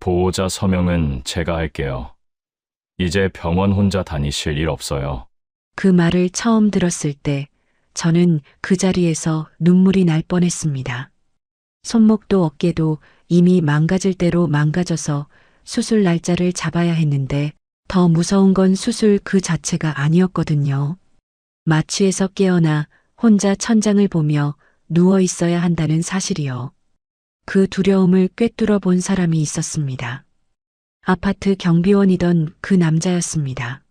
보호자 서명은 제가 할게요. 이제 병원 혼자 다니실 일 없어요. 그 말을 처음 들었을 때 저는 그 자리에서 눈물이 날 뻔했습니다. 손목도 어깨도 이미 망가질 대로 망가져서 수술 날짜를 잡아야 했는데 더 무서운 건 수술 그 자체가 아니었거든요. 마취에서 깨어나 혼자 천장을 보며 누워 있어야 한다는 사실이요. 그 두려움을 꿰뚫어 본 사람이 있었습니다. 아파트 경비원이던 그 남자였습니다.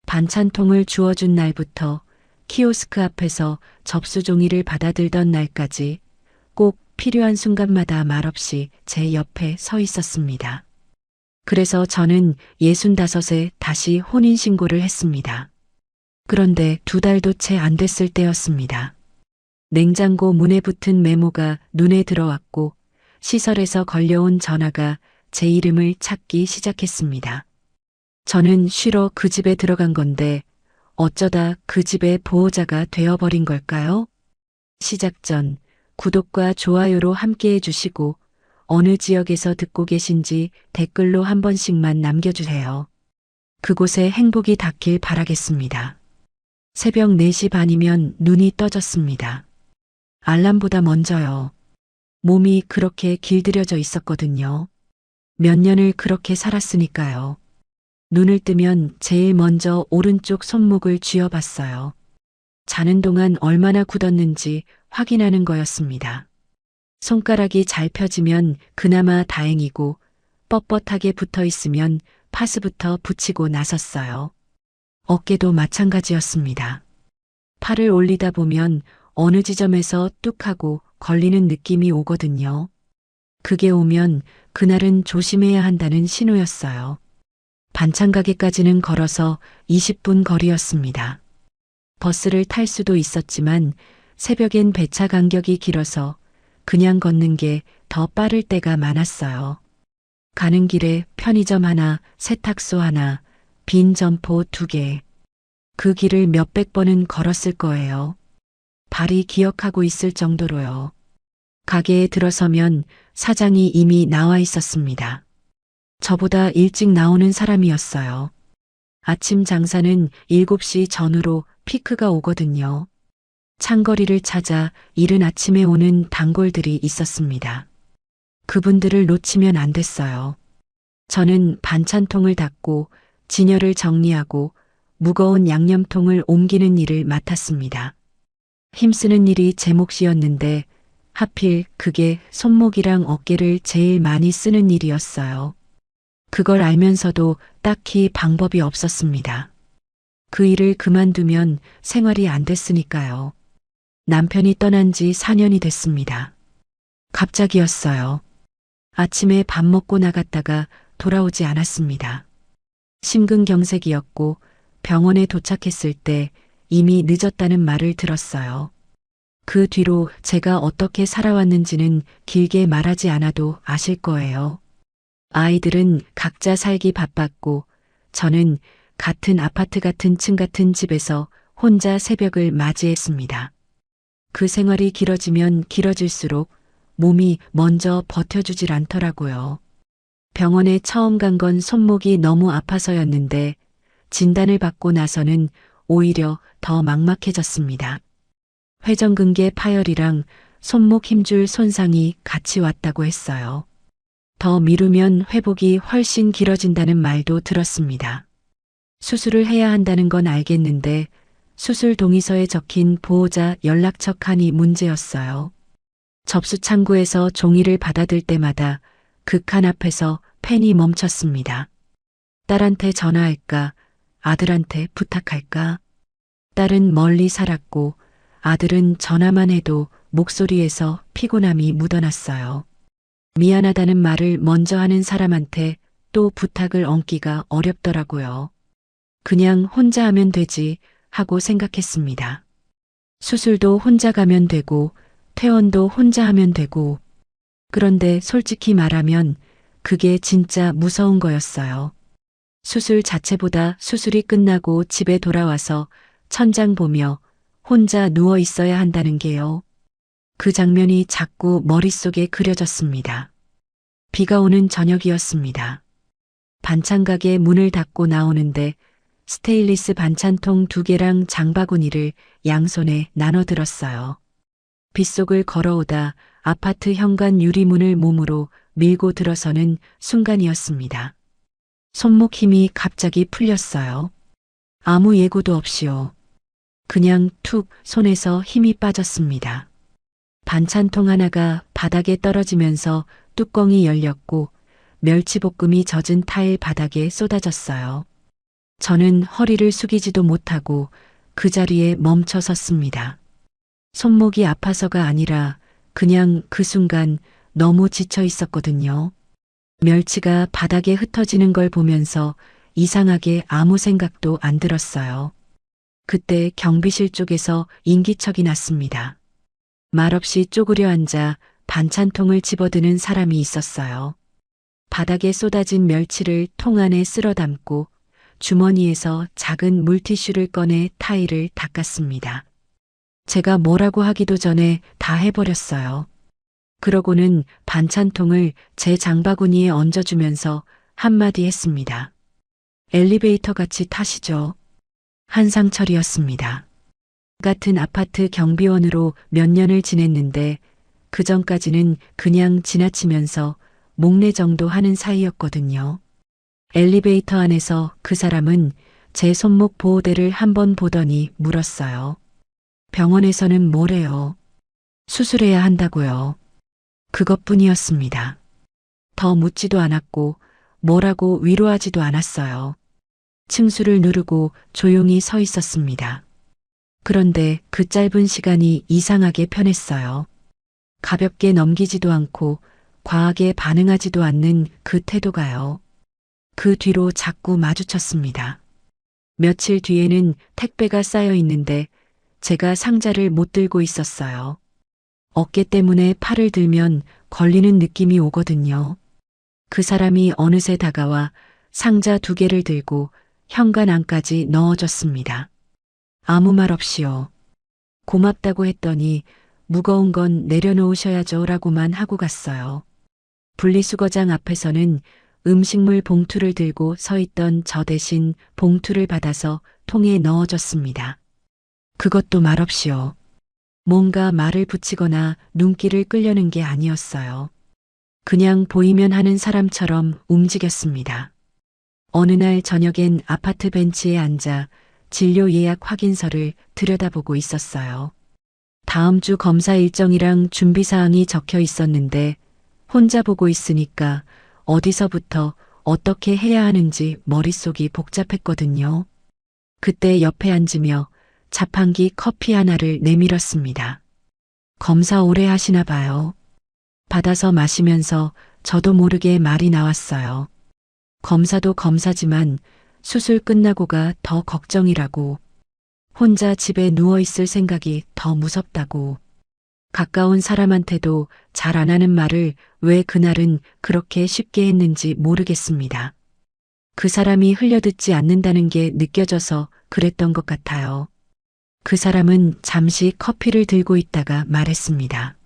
반찬통을 주워준 날부터 키오스크 앞에서 접수 종이를 받아들던 날까지 꼭 필요한 순간마다 말없이 제 옆에 서 있었습니다. 그래서 저는 65에 다시 혼인신고를 했습니다. 그런데 2달도 채 안 됐을 때였습니다. 냉장고 문에 붙은 메모가 눈에 들어왔고 시설에서 걸려온 전화가 제 이름을 찾기 시작했습니다. 저는 쉬러 그 집에 들어간 건데 어쩌다 그 집의 보호자가 되어버린 걸까요? 시작 전 구독과 좋아요로 함께 해주시고 어느 지역에서 듣고 계신지 댓글로 한 번씩만 남겨주세요. 그곳에 행복이 닿길 바라겠습니다. 새벽 4시 반이면 눈이 떠졌습니다. 알람보다 먼저요. 몸이 그렇게 길들여져 있었거든요. 몇 년을 그렇게 살았으니까요. 눈을 뜨면 제일 먼저 오른쪽 손목을 쥐어봤어요. 자는 동안 얼마나 굳었는지 확인하는 거였습니다. 손가락이 잘 펴지면 그나마 다행이고 뻣뻣하게 붙어 있으면 파스부터 붙이고 나섰어요. 어깨도 마찬가지였습니다. 팔을 올리다 보면 어느 지점에서 뚝 하고 걸리는 느낌이 오거든요. 그게 오면 그날은 조심해야 한다는 신호였어요. 반찬 가게까지는 걸어서 20분 거리였습니다. 버스를 탈 수도 있었지만 새벽엔 배차 간격이 길어서 그냥 걷는 게 더 빠를 때가 많았어요. 가는 길에 편의점 하나, 세탁소 하나, 빈 점포 2개. 그 길을 몇백 번은 걸었을 거예요. 발이 기억하고 있을 정도로요. 가게에 들어서면 사장이 이미 나와 있었습니다. 저보다 일찍 나오는 사람이었어요. 아침 장사는 7시 전후로 피크가 오거든요. 창거리를 찾아 이른 아침에 오는 단골들이 있었습니다. 그분들을 놓치면 안 됐어요. 저는 반찬통을 닫고 진열을 정리하고 무거운 양념통을 옮기는 일을 맡았습니다. 힘쓰는 일이 제 몫이었는데 하필 그게 손목이랑 어깨를 제일 많이 쓰는 일이었어요. 그걸 알면서도 딱히 방법이 없었습니다. 그 일을 그만두면 생활이 안 됐으니까요. 남편이 떠난 지 4년이 됐습니다. 갑자기였어요. 아침에 밥 먹고 나갔다가 돌아오지 않았습니다. 심근경색이었고 병원에 도착했을 때 이미 늦었다는 말을 들었어요. 그 뒤로 제가 어떻게 살아왔는지는 길게 말하지 않아도 아실 거예요. 아이들은 각자 살기 바빴고 저는 같은 아파트 같은 층 같은 집에서 혼자 새벽을 맞이했습니다. 그 생활이 길어지면 길어질수록 몸이 먼저 버텨주질 않더라고요. 병원에 처음 간 건 손목이 너무 아파서였는데 진단을 받고 나서는 오히려 더 막막해졌습니다. 회전근개 파열이랑 손목 힘줄 손상이 같이 왔다고 했어요. 더 미루면 회복이 훨씬 길어진다는 말도 들었습니다. 수술을 해야 한다는 건 알겠는데 수술 동의서에 적힌 보호자 연락처 칸이 문제였어요. 접수 창구에서 종이를 받아들 때마다 그 칸 앞에서 펜이 멈췄습니다. 딸한테 전화할까? 아들한테 부탁할까? 딸은 멀리 살았고 아들은 전화만 해도 목소리에서 피곤함이 묻어났어요. 미안하다는 말을 먼저 하는 사람한테 또 부탁을 얹기가 어렵더라고요. 그냥 혼자 하면 되지 하고 생각했습니다. 수술도 혼자 가면 되고 퇴원도 혼자 하면 되고 그런데 솔직히 말하면 그게 진짜 무서운 거였어요. 수술 자체보다 수술이 끝나고 집에 돌아와서 천장 보며 혼자 누워 있어야 한다는 게요. 그 장면이 자꾸 머릿속에 그려졌습니다. 비가 오는 저녁이었습니다. 반찬 가게 문을 닫고 나오는데 스테인리스 반찬통 2개랑 장바구니를 양손에 나눠 들었어요. 빗속을 걸어오다 아파트 현관 유리문을 몸으로 밀고 들어서는 순간이었습니다. 손목 힘이 갑자기 풀렸어요. 아무 예고도 없이요. 그냥 툭 손에서 힘이 빠졌습니다. 반찬통 하나가 바닥에 떨어지면서 뚜껑이 열렸고 멸치볶음이 젖은 타일 바닥에 쏟아졌어요. 저는 허리를 숙이지도 못하고 그 자리에 멈춰 섰습니다. 손목이 아파서가 아니라 그냥 그 순간 너무 지쳐 있었거든요. 멸치가 바닥에 흩어지는 걸 보면서 이상하게 아무 생각도 안 들었어요. 그때 경비실 쪽에서 인기척이 났습니다. 말없이 쪼그려 앉아 반찬통을 집어드는 사람이 있었어요. 바닥에 쏟아진 멸치를 통 안에 쓸어 담고 주머니에서 작은 물티슈를 꺼내 타일을 닦았습니다. 제가 뭐라고 하기도 전에 다 해버렸어요. 그러고는 반찬통을 제 장바구니에 얹어주면서 한마디 했습니다. 엘리베이터 같이 타시죠. 한상철이었습니다. 같은 아파트 경비원으로 몇 년을 지냈는데 그 전까지는 그냥 지나치면서 목례 정도 하는 사이였거든요. 엘리베이터 안에서 그 사람은 제 손목 보호대를 한번 보더니 물었어요. 병원에서는 뭐래요? 수술해야 한다고요. 그것뿐이었습니다. 더 묻지도 않았고 뭐라고 위로하지도 않았어요. 층수를 누르고 조용히 서 있었습니다. 그런데 그 짧은 시간이 이상하게 편했어요. 가볍게 넘기지도 않고 과하게 반응하지도 않는 그 태도가요. 그 뒤로 자꾸 마주쳤습니다. 며칠 뒤에는 택배가 쌓여 있는데 제가 상자를 못 들고 있었어요. 어깨 때문에 팔을 들면 걸리는 느낌이 오거든요. 그 사람이 어느새 다가와 상자 2개를 들고 현관 안까지 넣어줬습니다. 아무 말 없이요. 고맙다고 했더니 무거운 건 내려놓으셔야죠 라고만 하고 갔어요. 분리수거장 앞에서는 음식물 봉투를 들고 서 있던 저 대신 봉투를 받아서 통에 넣어줬습니다. 그것도 말없이요. 뭔가 말을 붙이거나 눈길을 끌려는 게 아니었어요. 그냥 보이면 하는 사람처럼 움직였습니다. 어느 날 저녁엔 아파트 벤치에 앉아 진료 예약 확인서를 들여다보고 있었어요. 다음 주 검사 일정이랑 준비사항이 적혀 있었는데 혼자 보고 있으니까 어디서부터 어떻게 해야 하는지 머릿속이 복잡했거든요. 그때 옆에 앉으며 자판기 커피 하나를 내밀었습니다. 검사 오래 하시나 봐요. 받아서 마시면서 저도 모르게 말이 나왔어요. 검사도 검사지만 수술 끝나고가 더 걱정이라고. 혼자 집에 누워있을 생각이 더 무섭다고. 가까운 사람한테도 잘 안 하는 말을 왜 그날은 그렇게 쉽게 했는지 모르겠습니다. 그 사람이 흘려듣지 않는다는 게 느껴져서 그랬던 것 같아요. 그 사람은 잠시 커피를 들고 있다가 말했습니다.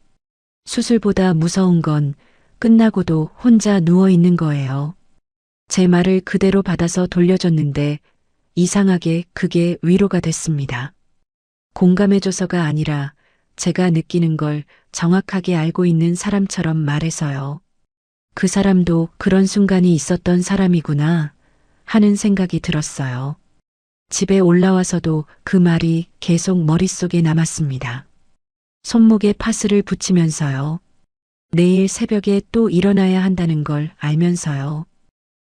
수술보다 무서운 건 끝나고도 혼자 누워 있는 거예요. 제 말을 그대로 받아서 돌려줬는데 이상하게 그게 위로가 됐습니다. 공감해줘서가 아니라 제가 느끼는 걸 정확하게 알고 있는 사람처럼 말해서요. 그 사람도 그런 순간이 있었던 사람이구나 하는 생각이 들었어요. 집에 올라와서도 그 말이 계속 머릿속에 남았습니다. 손목에 파스를 붙이면서요. 내일 새벽에 또 일어나야 한다는 걸 알면서요.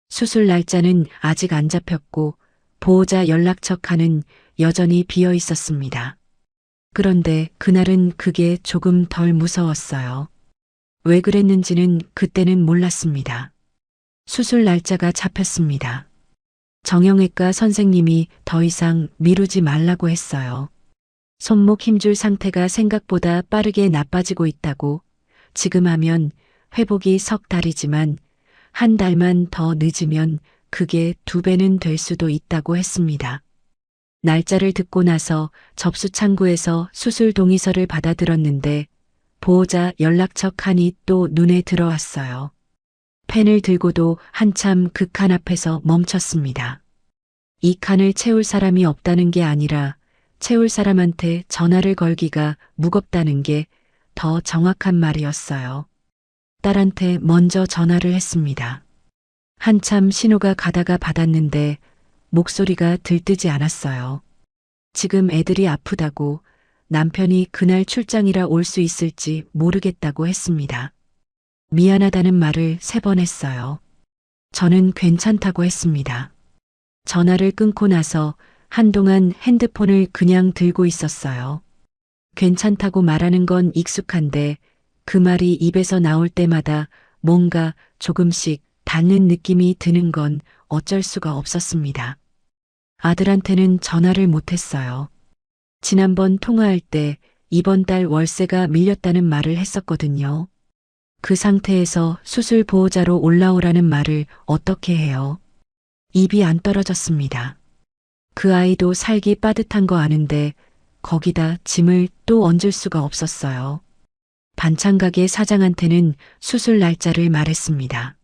수술 날짜는 아직 안 잡혔고 보호자 연락처 칸은 여전히 비어 있었습니다. 그런데 그날은 그게 조금 덜 무서웠어요. 왜 그랬는지는 그때는 몰랐습니다. 수술 날짜가 잡혔습니다. 정형외과 선생님이 더 이상 미루지 말라고 했어요. 손목 힘줄 상태가 생각보다 빠르게 나빠지고 있다고. 지금 하면 회복이 석 달이지만 한 달만 더 늦으면 그게 2배는 될 수도 있다고 했습니다. 날짜를 듣고 나서 접수 창구에서 수술 동의서를 받아들었는데 보호자 연락처 칸이 또 눈에 들어왔어요. 펜을 들고도 한참 그 칸 앞에서 멈췄습니다. 이 칸을 채울 사람이 없다는 게 아니라 채울 사람한테 전화를 걸기가 무겁다는 게 더 정확한 말이었어요. 딸한테 먼저 전화를 했습니다. 한참 신호가 가다가 받았는데 목소리가 들뜨지 않았어요. 지금 애들이 아프다고 남편이 그날 출장이라 올 수 있을지 모르겠다고 했습니다. 미안하다는 말을 3번 했어요. 저는 괜찮다고 했습니다. 전화를 끊고 나서 한동안 핸드폰을 그냥 들고 있었어요. 괜찮다고 말하는 건 익숙한데 그 말이 입에서 나올 때마다 뭔가 조금씩 닿는 느낌이 드는 건 어쩔 수가 없었습니다. 아들한테는 전화를 못했어요. 지난번 통화할 때 이번 달 월세가 밀렸다는 말을 했었거든요. 그 상태에서 수술 보호자로 올라오라는 말을 어떻게 해요? 입이 안 떨어졌습니다. 그 아이도 살기 빠듯한 거 아는데 거기다 짐을 또 얹을 수가 없었어요. 반찬가게 사장한테는 수술 날짜를 말했습니다.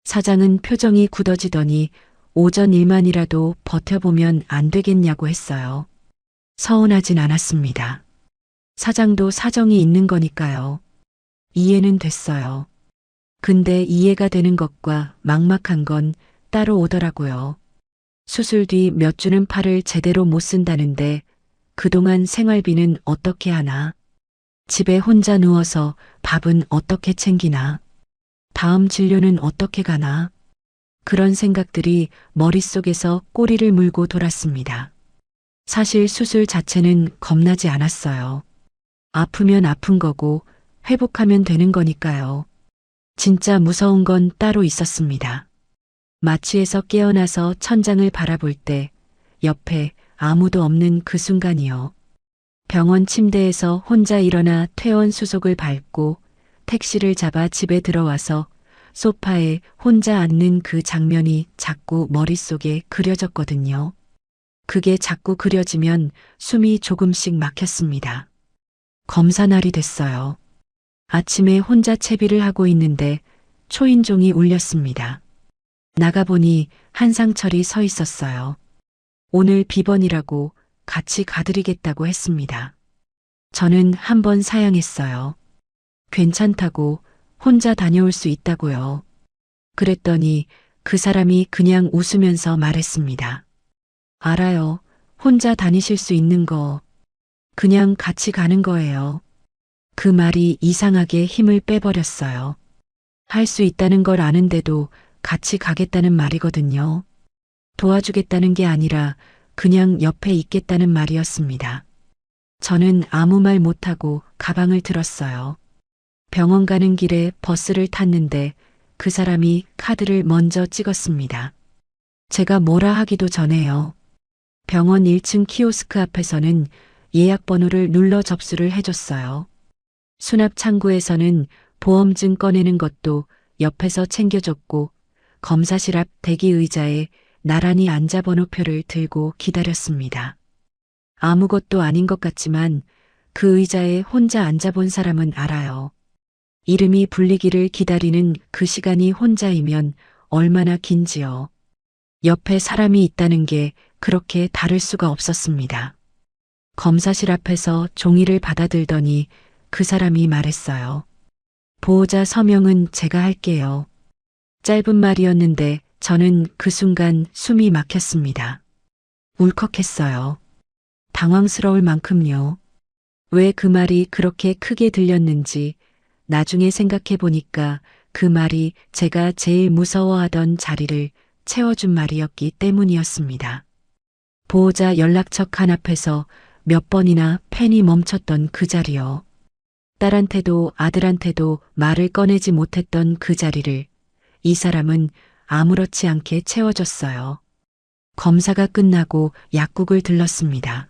사장은 표정이 굳어지더니 오전 일만이라도 버텨보면 안 되겠냐고 했어요. 서운하진 않았습니다. 사장도 사정이 있는 거니까요. 이해는 됐어요. 근데 이해가 되는 것과 막막한 건 따로 오더라고요. 수술 뒤 몇 주는 팔을 제대로 못 쓴다는데 그동안 생활비는 어떻게 하나? 집에 혼자 누워서 밥은 어떻게 챙기나? 다음 진료는 어떻게 가나? 그런 생각들이 머릿속에서 꼬리를 물고 돌았습니다. 사실 수술 자체는 겁나지 않았어요. 아프면 아픈 거고 회복하면 되는 거니까요. 진짜 무서운 건 따로 있었습니다. 마취에서 깨어나서 천장을 바라볼 때 옆에 아무도 없는 그 순간이요. 병원 침대에서 혼자 일어나 퇴원 수속을 밟고 택시를 잡아 집에 들어와서 소파에 혼자 앉는 그 장면이 자꾸 머릿속에 그려졌거든요. 그게 자꾸 그려지면 숨이 조금씩 막혔습니다. 검사 날이 됐어요. 아침에 혼자 채비를 하고 있는데 초인종이 울렸습니다. 나가보니 한상철이 서 있었어요. 오늘 비번이라고 같이 가드리겠다고 했습니다. 저는 한번 사양했어요. 괜찮다고 혼자 다녀올 수 있다고요. 그랬더니 그 사람이 그냥 웃으면서 말했습니다. 알아요. 혼자 다니실 수 있는 거. 그냥 같이 가는 거예요. 그 말이 이상하게 힘을 빼버렸어요. 할 수 있다는 걸 아는데도 같이 가겠다는 말이거든요. 도와주겠다는 게 아니라 그냥 옆에 있겠다는 말이었습니다. 저는 아무 말 못하고 가방을 들었어요. 병원 가는 길에 버스를 탔는데 그 사람이 카드를 먼저 찍었습니다. 제가 뭐라 하기도 전에요. 병원 1층 키오스크 앞에서는 예약 번호를 눌러 접수를 해줬어요. 수납 창구에서는 보험증 꺼내는 것도 옆에서 챙겨줬고 검사실 앞 대기 의자에 나란히 앉아 번호표를 들고 기다렸습니다. 아무것도 아닌 것 같지만 그 의자에 혼자 앉아본 사람은 알아요. 이름이 불리기를 기다리는 그 시간이 혼자이면 얼마나 긴지요. 옆에 사람이 있다는 게 그렇게 다를 수가 없었습니다. 검사실 앞에서 종이를 받아들더니 그 사람이 말했어요. 보호자 서명은 제가 할게요. 짧은 말이었는데 저는 그 순간 숨이 막혔습니다. 울컥했어요. 당황스러울 만큼요. 왜 그 말이 그렇게 크게 들렸는지 나중에 생각해 보니까 그 말이 제가 제일 무서워하던 자리를 채워준 말이었기 때문이었습니다. 보호자 연락처 칸 앞에서 몇 번이나 펜이 멈췄던 그 자리요. 딸한테도 아들한테도 말을 꺼내지 못했던 그 자리를 이 사람은 아무렇지 않게 채워줬어요. 검사가 끝나고 약국을 들렀습니다.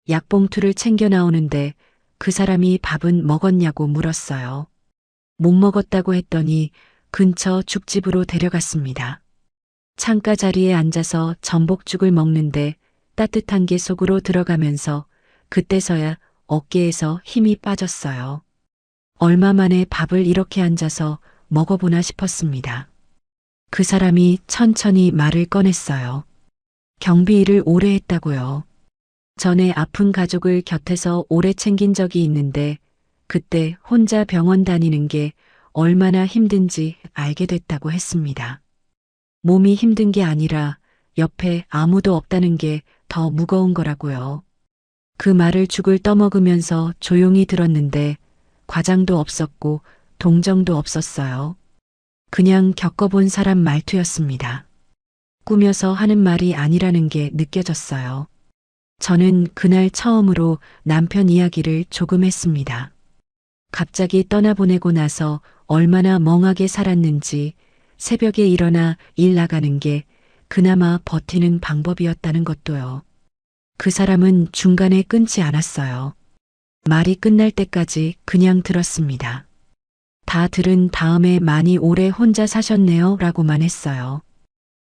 약봉투를 챙겨 나오는데 그 사람이 밥은 먹었냐고 물었어요. 못 먹었다고 했더니 근처 죽집으로 데려갔습니다. 창가 자리에 앉아서 전복죽을 먹는데 따뜻한 게 속으로 들어가면서 그때서야 어깨에서 힘이 빠졌어요. 얼마 만에 밥을 이렇게 앉아서 먹어보나 싶었습니다. 그 사람이 천천히 말을 꺼냈어요. 경비 일을 오래 했다고요. 전에 아픈 가족을 곁에서 오래 챙긴 적이 있는데 그때 혼자 병원 다니는 게 얼마나 힘든지 알게 됐다고 했습니다. 몸이 힘든 게 아니라 옆에 아무도 없다는 게 더 무거운 거라고요. 그 말을 죽을 떠먹으면서 조용히 들었는데 과장도 없었고 동정도 없었어요. 그냥 겪어본 사람 말투였습니다. 꾸며서 하는 말이 아니라는 게 느껴졌어요. 저는 그날 처음으로 남편 이야기를 조금 했습니다. 갑자기 떠나보내고 나서 얼마나 멍하게 살았는지, 새벽에 일어나 일 나가는 게 그나마 버티는 방법이었다는 것도요. 그 사람은 중간에 끊지 않았어요. 말이 끝날 때까지 그냥 들었습니다. 다 들은 다음에 많이 오래 혼자 사셨네요 라고만 했어요.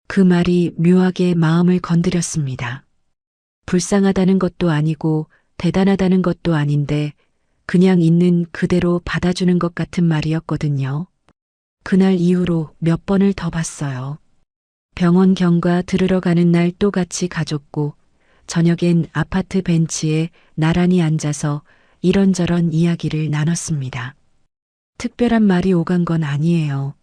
그 말이 묘하게 마음을 건드렸습니다. 불쌍하다는 것도 아니고 대단하다는 것도 아닌데 그냥 있는 그대로 받아주는 것 같은 말이었거든요. 그날 이후로 몇 번을 더 봤어요. 병원 경과 들으러 가는 날 또 같이 가줬고 저녁엔 아파트 벤치에 나란히 앉아서 이런저런 이야기를 나눴습니다. 특별한 말이 오간 건 아니에요.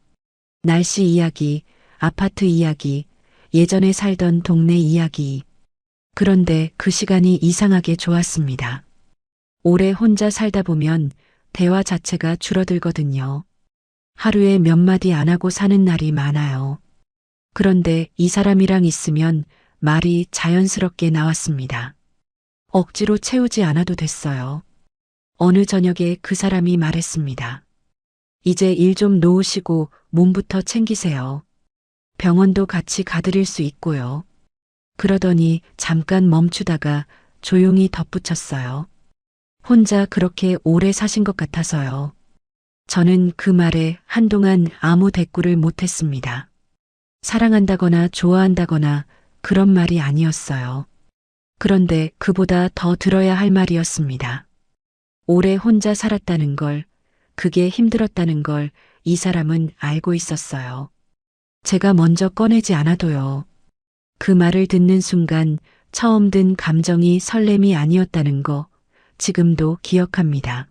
날씨 이야기, 아파트 이야기, 예전에 살던 동네 이야기. 그런데 그 시간이 이상하게 좋았습니다. 오래 혼자 살다 보면 대화 자체가 줄어들거든요. 하루에 몇 마디 안 하고 사는 날이 많아요. 그런데 이 사람이랑 있으면 말이 자연스럽게 나왔습니다. 억지로 채우지 않아도 됐어요. 어느 저녁에 그 사람이 말했습니다. 이제 일 좀 놓으시고 몸부터 챙기세요. 병원도 같이 가드릴 수 있고요. 그러더니 잠깐 멈추다가 조용히 덧붙였어요. 혼자 그렇게 오래 사신 것 같아서요. 저는 그 말에 한동안 아무 대꾸를 못했습니다. 사랑한다거나 좋아한다거나 그런 말이 아니었어요. 그런데 그보다 더 들어야 할 말이었습니다. 오래 혼자 살았다는 걸, 그게 힘들었다는 걸 이 사람은 알고 있었어요. 제가 먼저 꺼내지 않아도요. 그 말을 듣는 순간 처음 든 감정이 설렘이 아니었다는 거 지금도 기억합니다.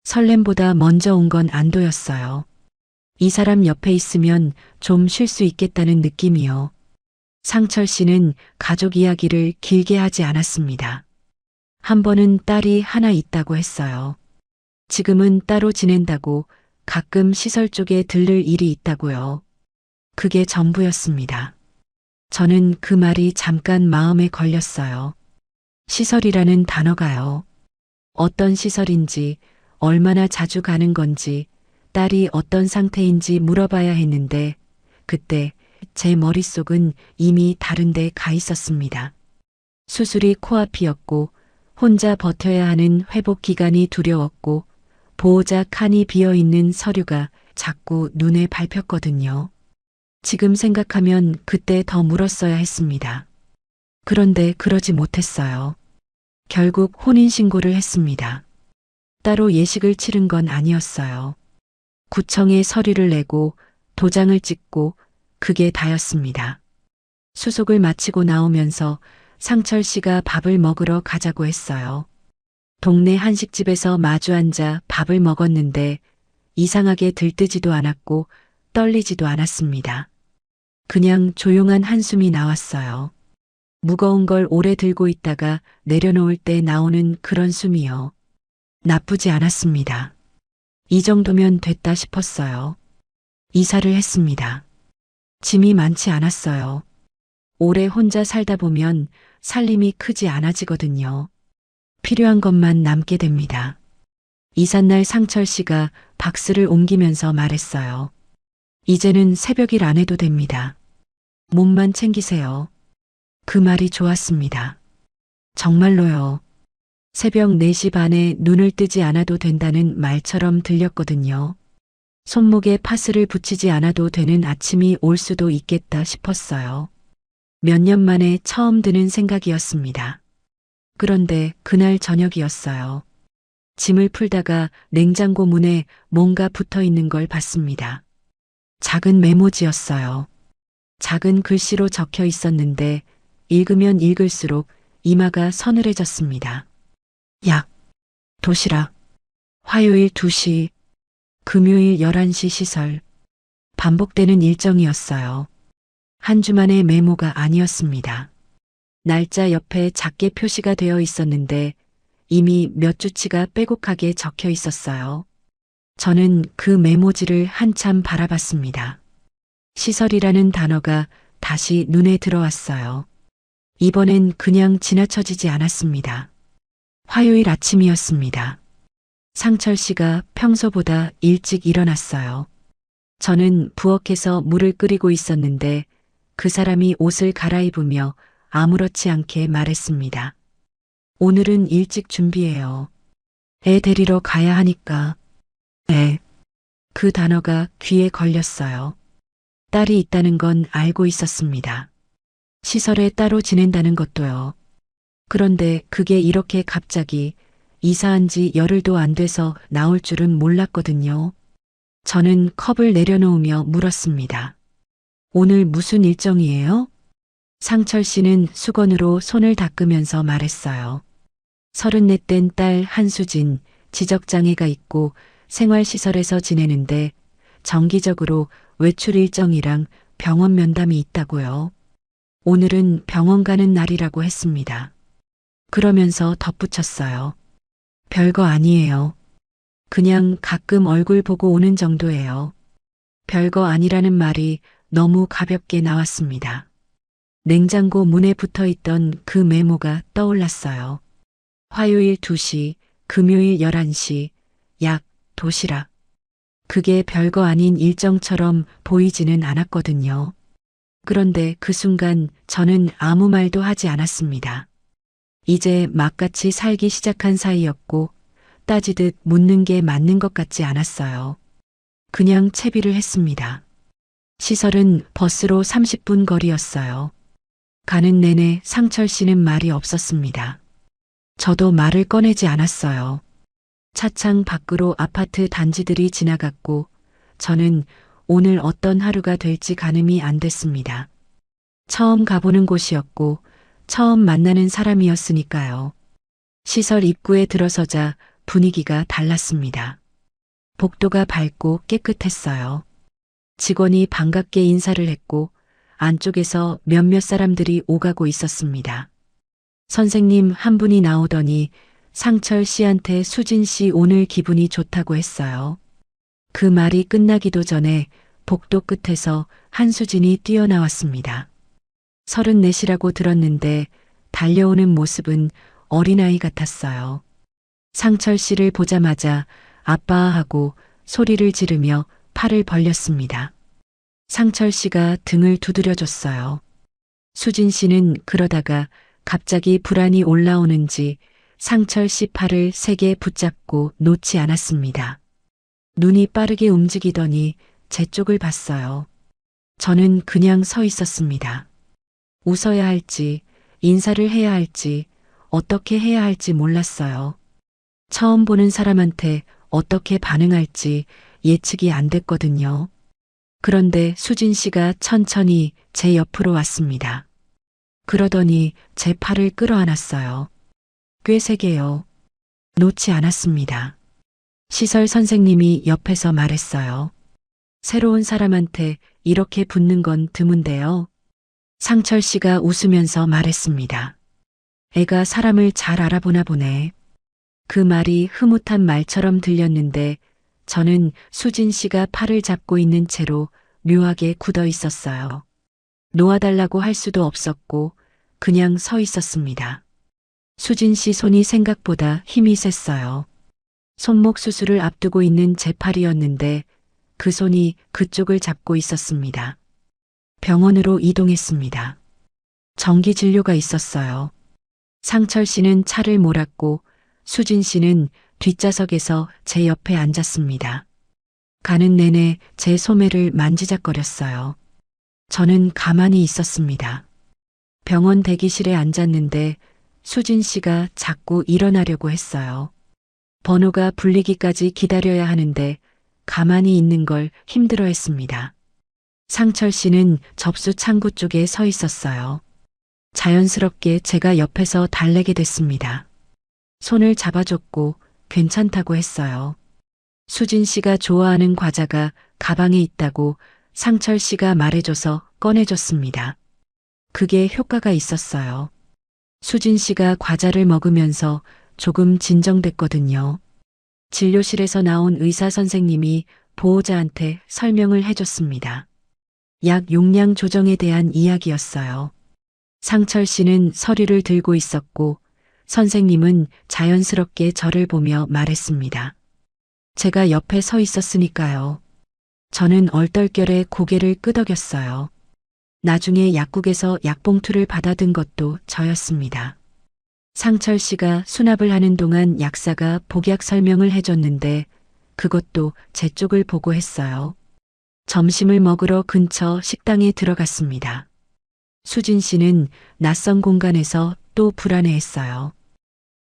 설렘보다 먼저 온 건 안도였어요. 이 사람 옆에 있으면 좀 쉴 수 있겠다는 느낌이요. 상철 씨는 가족 이야기를 길게 하지 않았습니다. 한 번은 딸이 하나 있다고 했어요. 지금은 따로 지낸다고 가끔 시설 쪽에 들를 일이 있다고요. 그게 전부였습니다. 저는 그 말이 잠깐 마음에 걸렸어요. 시설이라는 단어가요. 어떤 시설인지, 얼마나 자주 가는 건지, 딸이 어떤 상태인지 물어봐야 했는데 그때 제 머릿속은 이미 다른 데 가 있었습니다. 수술이 코앞이었고 혼자 버텨야 하는 회복 기간이 두려웠고 보호자 칸이 비어있는 서류가 자꾸 눈에 밟혔거든요. 지금 생각하면 그때 더 물었어야 했습니다. 그런데 그러지 못했어요. 결국 혼인신고를 했습니다. 따로 예식을 치른 건 아니었어요. 구청에 서류를 내고 도장을 찍고 그게 다였습니다. 수속을 마치고 나오면서 상철 씨가 밥을 먹으러 가자고 했어요. 동네 한식집에서 마주 앉아 밥을 먹었는데 이상하게 들뜨지도 않았고 떨리지도 않았습니다. 그냥 조용한 한숨이 나왔어요. 무거운 걸 오래 들고 있다가 내려놓을 때 나오는 그런 숨이요. 나쁘지 않았습니다. 이 정도면 됐다 싶었어요. 이사를 했습니다. 짐이 많지 않았어요. 오래 혼자 살다 보면 살림이 크지 않아지거든요. 필요한 것만 남게 됩니다. 이삿날 상철 씨가 박스를 옮기면서 말했어요. 이제는 새벽일 안 해도 됩니다. 몸만 챙기세요. 그 말이 좋았습니다. 정말로요. 새벽 4시 반에 눈을 뜨지 않아도 된다는 말처럼 들렸거든요. 손목에 파스를 붙이지 않아도 되는 아침이 올 수도 있겠다 싶었어요. 몇 년 만에 처음 드는 생각이었습니다. 그런데 그날 저녁이었어요. 짐을 풀다가 냉장고 문에 뭔가 붙어 있는 걸 봤습니다. 작은 메모지였어요. 작은 글씨로 적혀 있었는데 읽으면 읽을수록 이마가 서늘해졌습니다. 약, 도시락, 화요일 2시, 금요일 11시 시설. 반복되는 일정이었어요. 한 주만의 메모가 아니었습니다. 날짜 옆에 작게 표시가 되어 있었는데 이미 몇 주치가 빼곡하게 적혀 있었어요. 저는 그 메모지를 한참 바라봤습니다. 시설이라는 단어가 다시 눈에 들어왔어요. 이번엔 그냥 지나쳐지지 않았습니다. 화요일 아침이었습니다. 상철 씨가 평소보다 일찍 일어났어요. 저는 부엌에서 물을 끓이고 있었는데 그 사람이 옷을 갈아입으며 아무렇지 않게 말했습니다. 오늘은 일찍 준비해요. 애 데리러 가야 하니까. 애. 그 단어가 귀에 걸렸어요. 딸이 있다는 건 알고 있었습니다. 시설에 따로 지낸다는 것도요. 그런데 그게 이렇게 갑자기 이사한 지 열흘도 안 돼서 나올 줄은 몰랐거든요. 저는 컵을 내려놓으며 물었습니다. 오늘 무슨 일정이에요? 상철 씨는 수건으로 손을 닦으면서 말했어요. 34된 딸 한수진, 지적장애가 있고 생활시설에서 지내는데 정기적으로 외출 일정이랑 병원 면담이 있다고요. 오늘은 병원 가는 날이라고 했습니다. 그러면서 덧붙였어요. 별거 아니에요. 그냥 가끔 얼굴 보고 오는 정도예요. 별거 아니라는 말이 너무 가볍게 나왔습니다. 냉장고 문에 붙어 있던 그 메모가 떠올랐어요. 화요일 2시, 금요일 11시, 약, 도시락. 그게 별거 아닌 일정처럼 보이지는 않았거든요. 그런데 그 순간 저는 아무 말도 하지 않았습니다. 이제 막같이 살기 시작한 사이였고 따지듯 묻는 게 맞는 것 같지 않았어요. 그냥 채비를 했습니다. 시설은 버스로 30분 거리였어요. 가는 내내 상철 씨는 말이 없었습니다. 저도 말을 꺼내지 않았어요. 차창 밖으로 아파트 단지들이 지나갔고 저는 오늘 어떤 하루가 될지 가늠이 안 됐습니다. 처음 가보는 곳이었고 처음 만나는 사람이었으니까요. 시설 입구에 들어서자 분위기가 달랐습니다. 복도가 밝고 깨끗했어요. 직원이 반갑게 인사를 했고 안쪽에서 몇몇 사람들이 오가고 있었습니다. 선생님 한 분이 나오더니 상철 씨한테 수진 씨 오늘 기분이 좋다고 했어요. 그 말이 끝나기도 전에 복도 끝에서 한수진이 뛰어나왔습니다. 34이라고 들었는데 달려오는 모습은 어린아이 같았어요. 상철 씨를 보자마자 아빠 하고 소리를 지르며 팔을 벌렸습니다. 상철 씨가 등을 두드려줬어요. 수진 씨는 그러다가 갑자기 불안이 올라오는지 상철 씨 팔을 세게 붙잡고 놓지 않았습니다. 눈이 빠르게 움직이더니 제 쪽을 봤어요. 저는 그냥 서 있었습니다. 웃어야 할지, 인사를 해야 할지, 어떻게 해야 할지 몰랐어요. 처음 보는 사람한테 어떻게 반응할지 예측이 안 됐거든요. 그런데 수진 씨가 천천히 제 옆으로 왔습니다. 그러더니 제 팔을 끌어안았어요. 꽤 세게요. 놓지 않았습니다. 시설 선생님이 옆에서 말했어요. 새로운 사람한테 이렇게 붙는 건 드문데요. 상철 씨가 웃으면서 말했습니다. 애가 사람을 잘 알아보나 보네. 그 말이 흐뭇한 말처럼 들렸는데 저는 수진 씨가 팔을 잡고 있는 채로 묘하게 굳어 있었어요. 놓아달라고 할 수도 없었고 그냥 서 있었습니다. 수진 씨 손이 생각보다 힘이 셌어요. 손목 수술을 앞두고 있는 제 팔이었는데 그 손이 그쪽을 잡고 있었습니다. 병원으로 이동했습니다. 정기 진료가 있었어요. 상철 씨는 차를 몰았고 수진 씨는 뒷좌석에서 제 옆에 앉았습니다. 가는 내내 제 소매를 만지작거렸어요. 저는 가만히 있었습니다. 병원 대기실에 앉았는데 수진 씨가 자꾸 일어나려고 했어요. 번호가 불리기까지 기다려야 하는데 가만히 있는 걸 힘들어했습니다. 상철 씨는 접수 창구 쪽에 서 있었어요. 자연스럽게 제가 옆에서 달래게 됐습니다. 손을 잡아줬고 괜찮다고 했어요. 수진 씨가 좋아하는 과자가 가방에 있다고 상철 씨가 말해줘서 꺼내줬습니다. 그게 효과가 있었어요. 수진 씨가 과자를 먹으면서 조금 진정됐거든요. 진료실에서 나온 의사 선생님이 보호자한테 설명을 해줬습니다. 약 용량 조정에 대한 이야기였어요. 상철 씨는 서류를 들고 있었고 선생님은 자연스럽게 저를 보며 말했습니다. 제가 옆에 서 있었으니까요. 저는 얼떨결에 고개를 끄덕였어요. 나중에 약국에서 약봉투를 받아든 것도 저였습니다. 상철 씨가 수납을 하는 동안 약사가 복약 설명을 해줬는데 그것도 제 쪽을 보고 했어요. 점심을 먹으러 근처 식당에 들어갔습니다. 수진 씨는 낯선 공간에서 또 불안해했어요.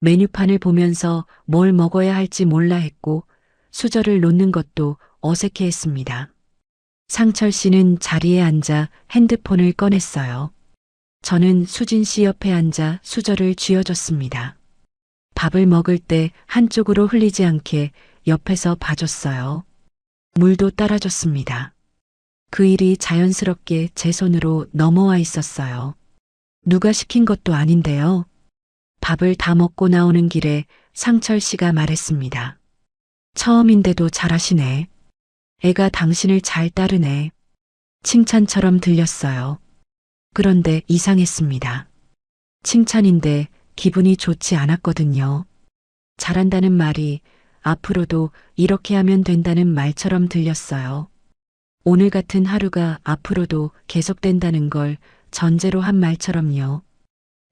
메뉴판을 보면서 뭘 먹어야 할지 몰라 했고 수저를 놓는 것도 어색해했습니다. 상철 씨는 자리에 앉아 핸드폰을 꺼냈어요. 저는 수진 씨 옆에 앉아 수저를 쥐어줬습니다. 밥을 먹을 때 한쪽으로 흘리지 않게 옆에서 봐줬어요. 물도 따라줬습니다. 그 일이 자연스럽게 제 손으로 넘어와 있었어요. 누가 시킨 것도 아닌데요. 밥을 다 먹고 나오는 길에 상철 씨가 말했습니다. 처음인데도 잘하시네. 애가 당신을 잘 따르네. 칭찬처럼 들렸어요. 그런데 이상했습니다. 칭찬인데 기분이 좋지 않았거든요. 잘한다는 말이 앞으로도 이렇게 하면 된다는 말처럼 들렸어요. 오늘 같은 하루가 앞으로도 계속된다는 걸 전제로 한 말처럼요.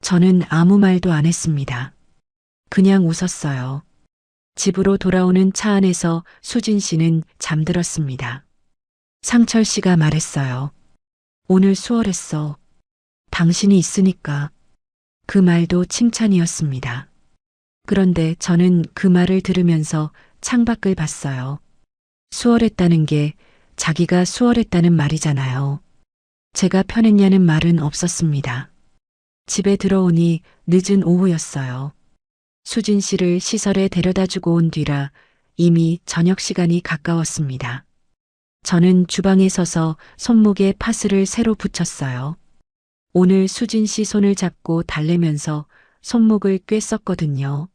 저는 아무 말도 안 했습니다. 그냥 웃었어요. 집으로 돌아오는 차 안에서 수진 씨는 잠들었습니다. 상철 씨가 말했어요. 오늘 수월했어. 당신이 있으니까. 그 말도 칭찬이었습니다. 그런데 저는 그 말을 들으면서 창밖을 봤어요. 수월했다는 게 자기가 수월했다는 말이잖아요. 제가 편했냐는 말은 없었습니다. 집에 들어오니 늦은 오후였어요. 수진 씨를 시설에 데려다 주고 온 뒤라 이미 저녁 시간이 가까웠습니다. 저는 주방에 서서 손목에 파스를 새로 붙였어요. 오늘 수진 씨 손을 잡고 달래면서 손목을 꿰었거든요.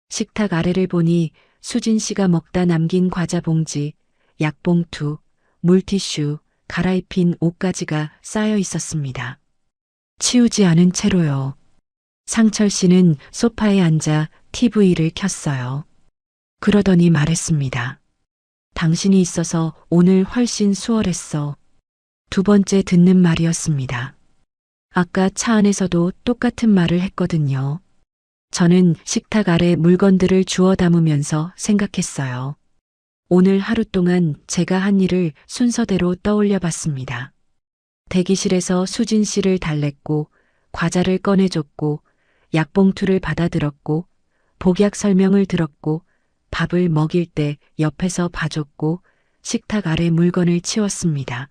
식탁 아래를 보니 수진 씨가 먹다 남긴 과자 봉지, 약봉투, 물티슈, 갈아입힌 옷가지가 쌓여 있었습니다. 치우지 않은 채로요. 상철 씨는 소파에 앉아 TV를 켰어요. 그러더니 말했습니다. 당신이 있어서 오늘 훨씬 수월했어. 두 번째 듣는 말이었습니다. 아까 차 안에서도 똑같은 말을 했거든요. 저는 식탁 아래 물건들을 주워 담으면서 생각했어요. 오늘 하루 동안 제가 한 일을 순서대로 떠올려 봤습니다. 대기실에서 수진 씨를 달랬고, 과자를 꺼내줬고, 약봉투를 받아들었고, 복약 설명을 들었고, 밥을 먹일 때 옆에서 봐줬고, 식탁 아래 물건을 치웠습니다.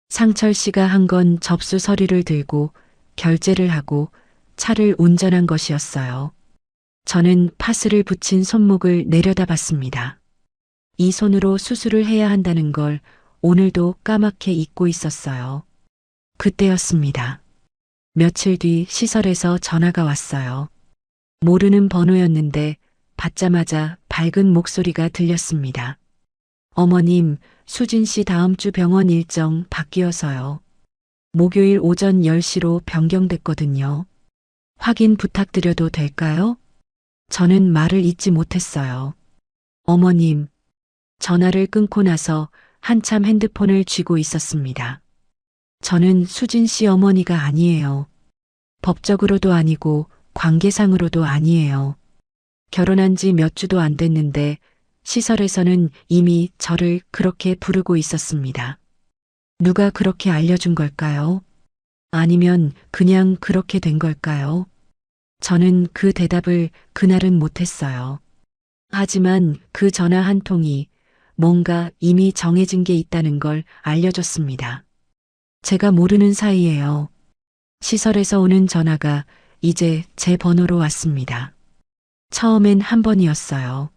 상철 씨가 한 건 접수 서류를 들고 결제를 하고 차를 운전한 것이었어요. 저는 파스를 붙인 손목을 내려다봤습니다. 이 손으로 수술을 해야 한다는 걸 오늘도 까맣게 잊고 있었어요. 그때였습니다. 며칠 뒤 시설에서 전화가 왔어요. 모르는 번호였는데 받자마자 밝은 목소리가 들렸습니다. 어머님, 수진 씨 다음 주 병원 일정 바뀌어서요. 목요일 오전 10시로 변경됐거든요. 확인 부탁드려도 될까요? 저는 말을 잇지 못했어요. 어머님, 전화를 끊고 나서 한참 핸드폰을 쥐고 있었습니다. 저는 수진 씨 어머니가 아니에요. 법적으로도 아니고 관계상으로도 아니에요. 결혼한 지 몇 주도 안 됐는데 시설에서는 이미 저를 그렇게 부르고 있었습니다. 누가 그렇게 알려준 걸까요? 아니면 그냥 그렇게 된 걸까요? 저는 그 대답을 그날은 못했어요. 하지만 그 전화 한 통이 뭔가 이미 정해진 게 있다는 걸 알려줬습니다. 제가 모르는 사이에요. 시설에서 오는 전화가 이제 제 번호로 왔습니다. 처음엔 한 번이었어요.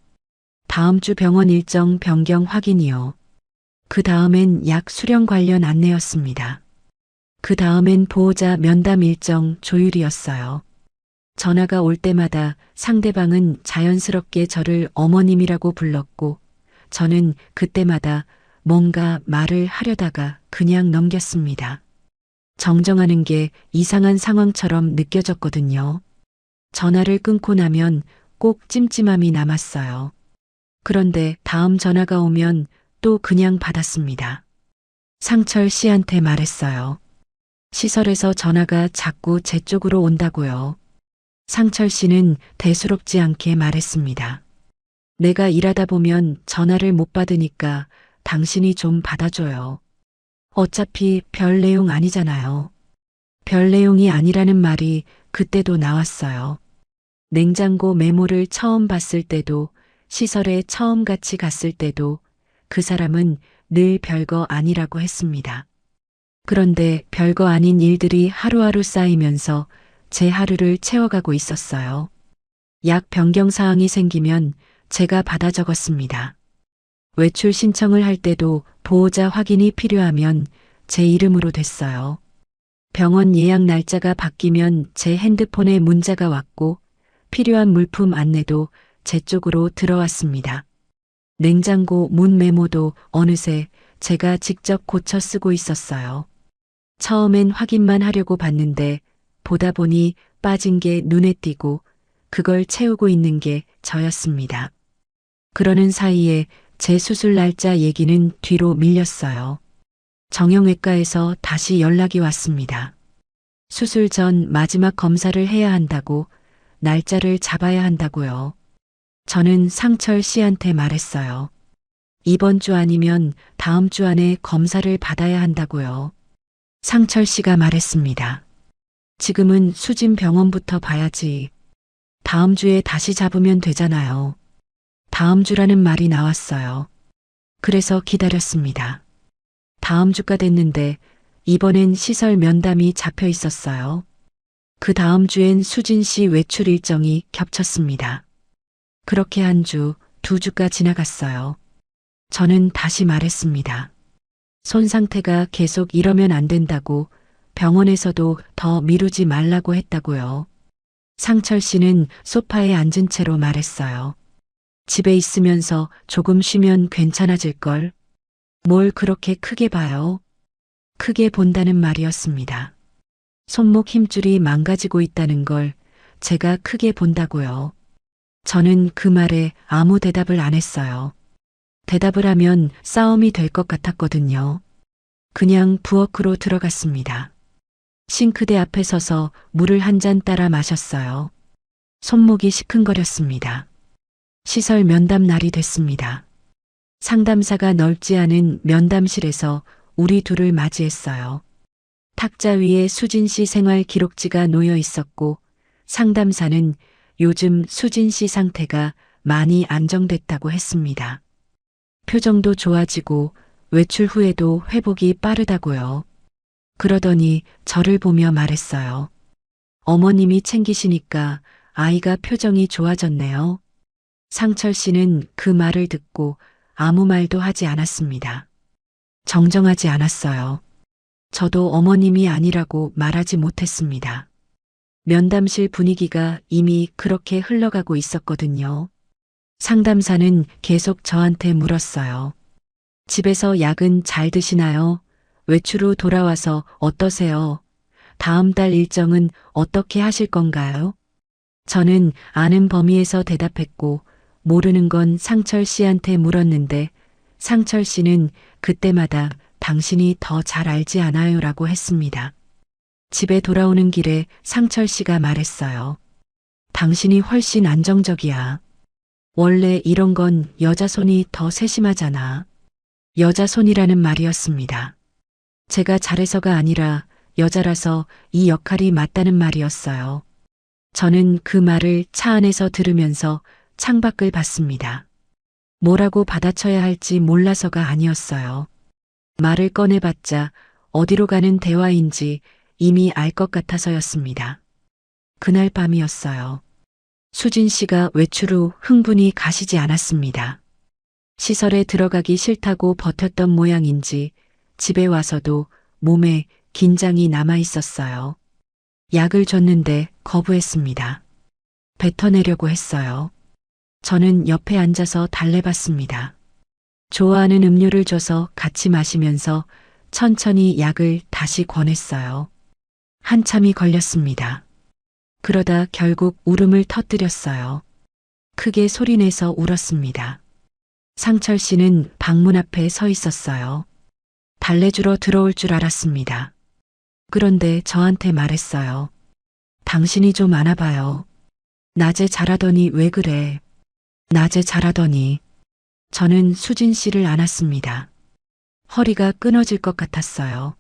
다음 주 병원 일정 변경 확인이요. 그 다음엔 약 수령 관련 안내였습니다. 그 다음엔 보호자 면담 일정 조율이었어요. 전화가 올 때마다 상대방은 자연스럽게 저를 어머님이라고 불렀고 저는 그때마다 뭔가 말을 하려다가 그냥 넘겼습니다. 정정하는 게 이상한 상황처럼 느껴졌거든요. 전화를 끊고 나면 꼭 찜찜함이 남았어요. 그런데 다음 전화가 오면 또 그냥 받았습니다. 상철 씨한테 말했어요. 시설에서 전화가 자꾸 제 쪽으로 온다고요. 상철 씨는 대수롭지 않게 말했습니다. 내가 일하다 보면 전화를 못 받으니까 당신이 좀 받아줘요. 어차피 별 내용 아니잖아요. 별 내용이 아니라는 말이 그때도 나왔어요. 냉장고 메모를 처음 봤을 때도 시설에 처음 같이 갔을 때도 그 사람은 늘 별거 아니라고 했습니다. 그런데 별거 아닌 일들이 하루하루 쌓이면서 제 하루를 채워가고 있었어요. 약 변경 사항이 생기면 제가 받아 적었습니다. 외출 신청을 할 때도 보호자 확인이 필요하면 제 이름으로 됐어요. 병원 예약 날짜가 바뀌면 제 핸드폰에 문자가 왔고 필요한 물품 안내도 제 쪽으로 들어왔습니다. 냉장고 문 메모도 어느새 제가 직접 고쳐 쓰고 있었어요. 처음엔 확인만 하려고 봤는데 보다 보니 빠진 게 눈에 띄고 그걸 채우고 있는 게 저였습니다. 그러는 사이에 제 수술 날짜 얘기는 뒤로 밀렸어요. 정형외과에서 다시 연락이 왔습니다. 수술 전 마지막 검사를 해야 한다고 날짜를 잡아야 한다고요. 저는 상철 씨한테 말했어요. 이번 주 아니면 다음 주 안에 검사를 받아야 한다고요. 상철 씨가 말했습니다. 지금은 수진 병원부터 봐야지. 다음 주에 다시 잡으면 되잖아요. 다음 주라는 말이 나왔어요. 그래서 기다렸습니다. 다음 주가 됐는데 이번엔 시설 면담이 잡혀 있었어요. 그 다음 주엔 수진 씨 외출 일정이 겹쳤습니다. 그렇게 한 주, 두 주가 지나갔어요. 저는 다시 말했습니다. 손 상태가 계속 이러면 안 된다고 병원에서도 더 미루지 말라고 했다고요. 상철 씨는 소파에 앉은 채로 말했어요. 집에 있으면서 조금 쉬면 괜찮아질걸. 뭘 그렇게 크게 봐요? 크게 본다는 말이었습니다. 손목 힘줄이 망가지고 있다는 걸 제가 크게 본다고요. 저는 그 말에 아무 대답을 안 했어요. 대답을 하면 싸움이 될 것 같았거든요. 그냥 부엌으로 들어갔습니다. 싱크대 앞에 서서 물을 한 잔 따라 마셨어요. 손목이 시큰거렸습니다. 시설 면담 날이 됐습니다. 상담사가 넓지 않은 면담실에서 우리 둘을 맞이했어요. 탁자 위에 수진 씨 생활 기록지가 놓여 있었고 상담사는 요즘 수진 씨 상태가 많이 안정됐다고 했습니다. 표정도 좋아지고 외출 후에도 회복이 빠르다고요. 그러더니 저를 보며 말했어요. 어머님이 챙기시니까 아이가 표정이 좋아졌네요. 상철 씨는 그 말을 듣고 아무 말도 하지 않았습니다. 정정하지 않았어요. 저도 어머님이 아니라고 말하지 못했습니다. 면담실 분위기가 이미 그렇게 흘러가고 있었거든요. 상담사는 계속 저한테 물었어요. 집에서 약은 잘 드시나요? 외출 후 돌아와서 어떠세요? 다음 달 일정은 어떻게 하실 건가요? 저는 아는 범위에서 대답했고 모르는 건 상철 씨한테 물었는데 상철 씨는 그때마다 당신이 더 잘 알지 않아요 라고 했습니다. 집에 돌아오는 길에 상철 씨가 말했어요. 당신이 훨씬 안정적이야. 원래 이런 건 여자 손이 더 세심하잖아. 여자 손이라는 말이었습니다. 제가 잘해서가 아니라 여자라서 이 역할이 맞다는 말이었어요. 저는 그 말을 차 안에서 들으면서 창밖을 봤습니다. 뭐라고 받아쳐야 할지 몰라서가 아니었어요. 말을 꺼내봤자 어디로 가는 대화인지 이미 알 것 같아서였습니다. 그날 밤이었어요. 수진 씨가 외출 후 흥분이 가시지 않았습니다. 시설에 들어가기 싫다고 버텼던 모양인지 집에 와서도 몸에 긴장이 남아 있었어요. 약을 줬는데 거부했습니다. 뱉어내려고 했어요. 저는 옆에 앉아서 달래봤습니다. 좋아하는 음료를 줘서 같이 마시면서 천천히 약을 다시 권했어요. 한참이 걸렸습니다. 그러다 결국 울음을 터뜨렸어요. 크게 소리내서 울었습니다. 상철 씨는 방문 앞에 서 있었어요. 달래주러 들어올 줄 알았습니다. 그런데 저한테 말했어요. 당신이 좀 안아봐요. 낮에 자라더니 왜 그래? 낮에 자라더니. 저는 수진 씨를 안았습니다. 허리가 끊어질 것 같았어요.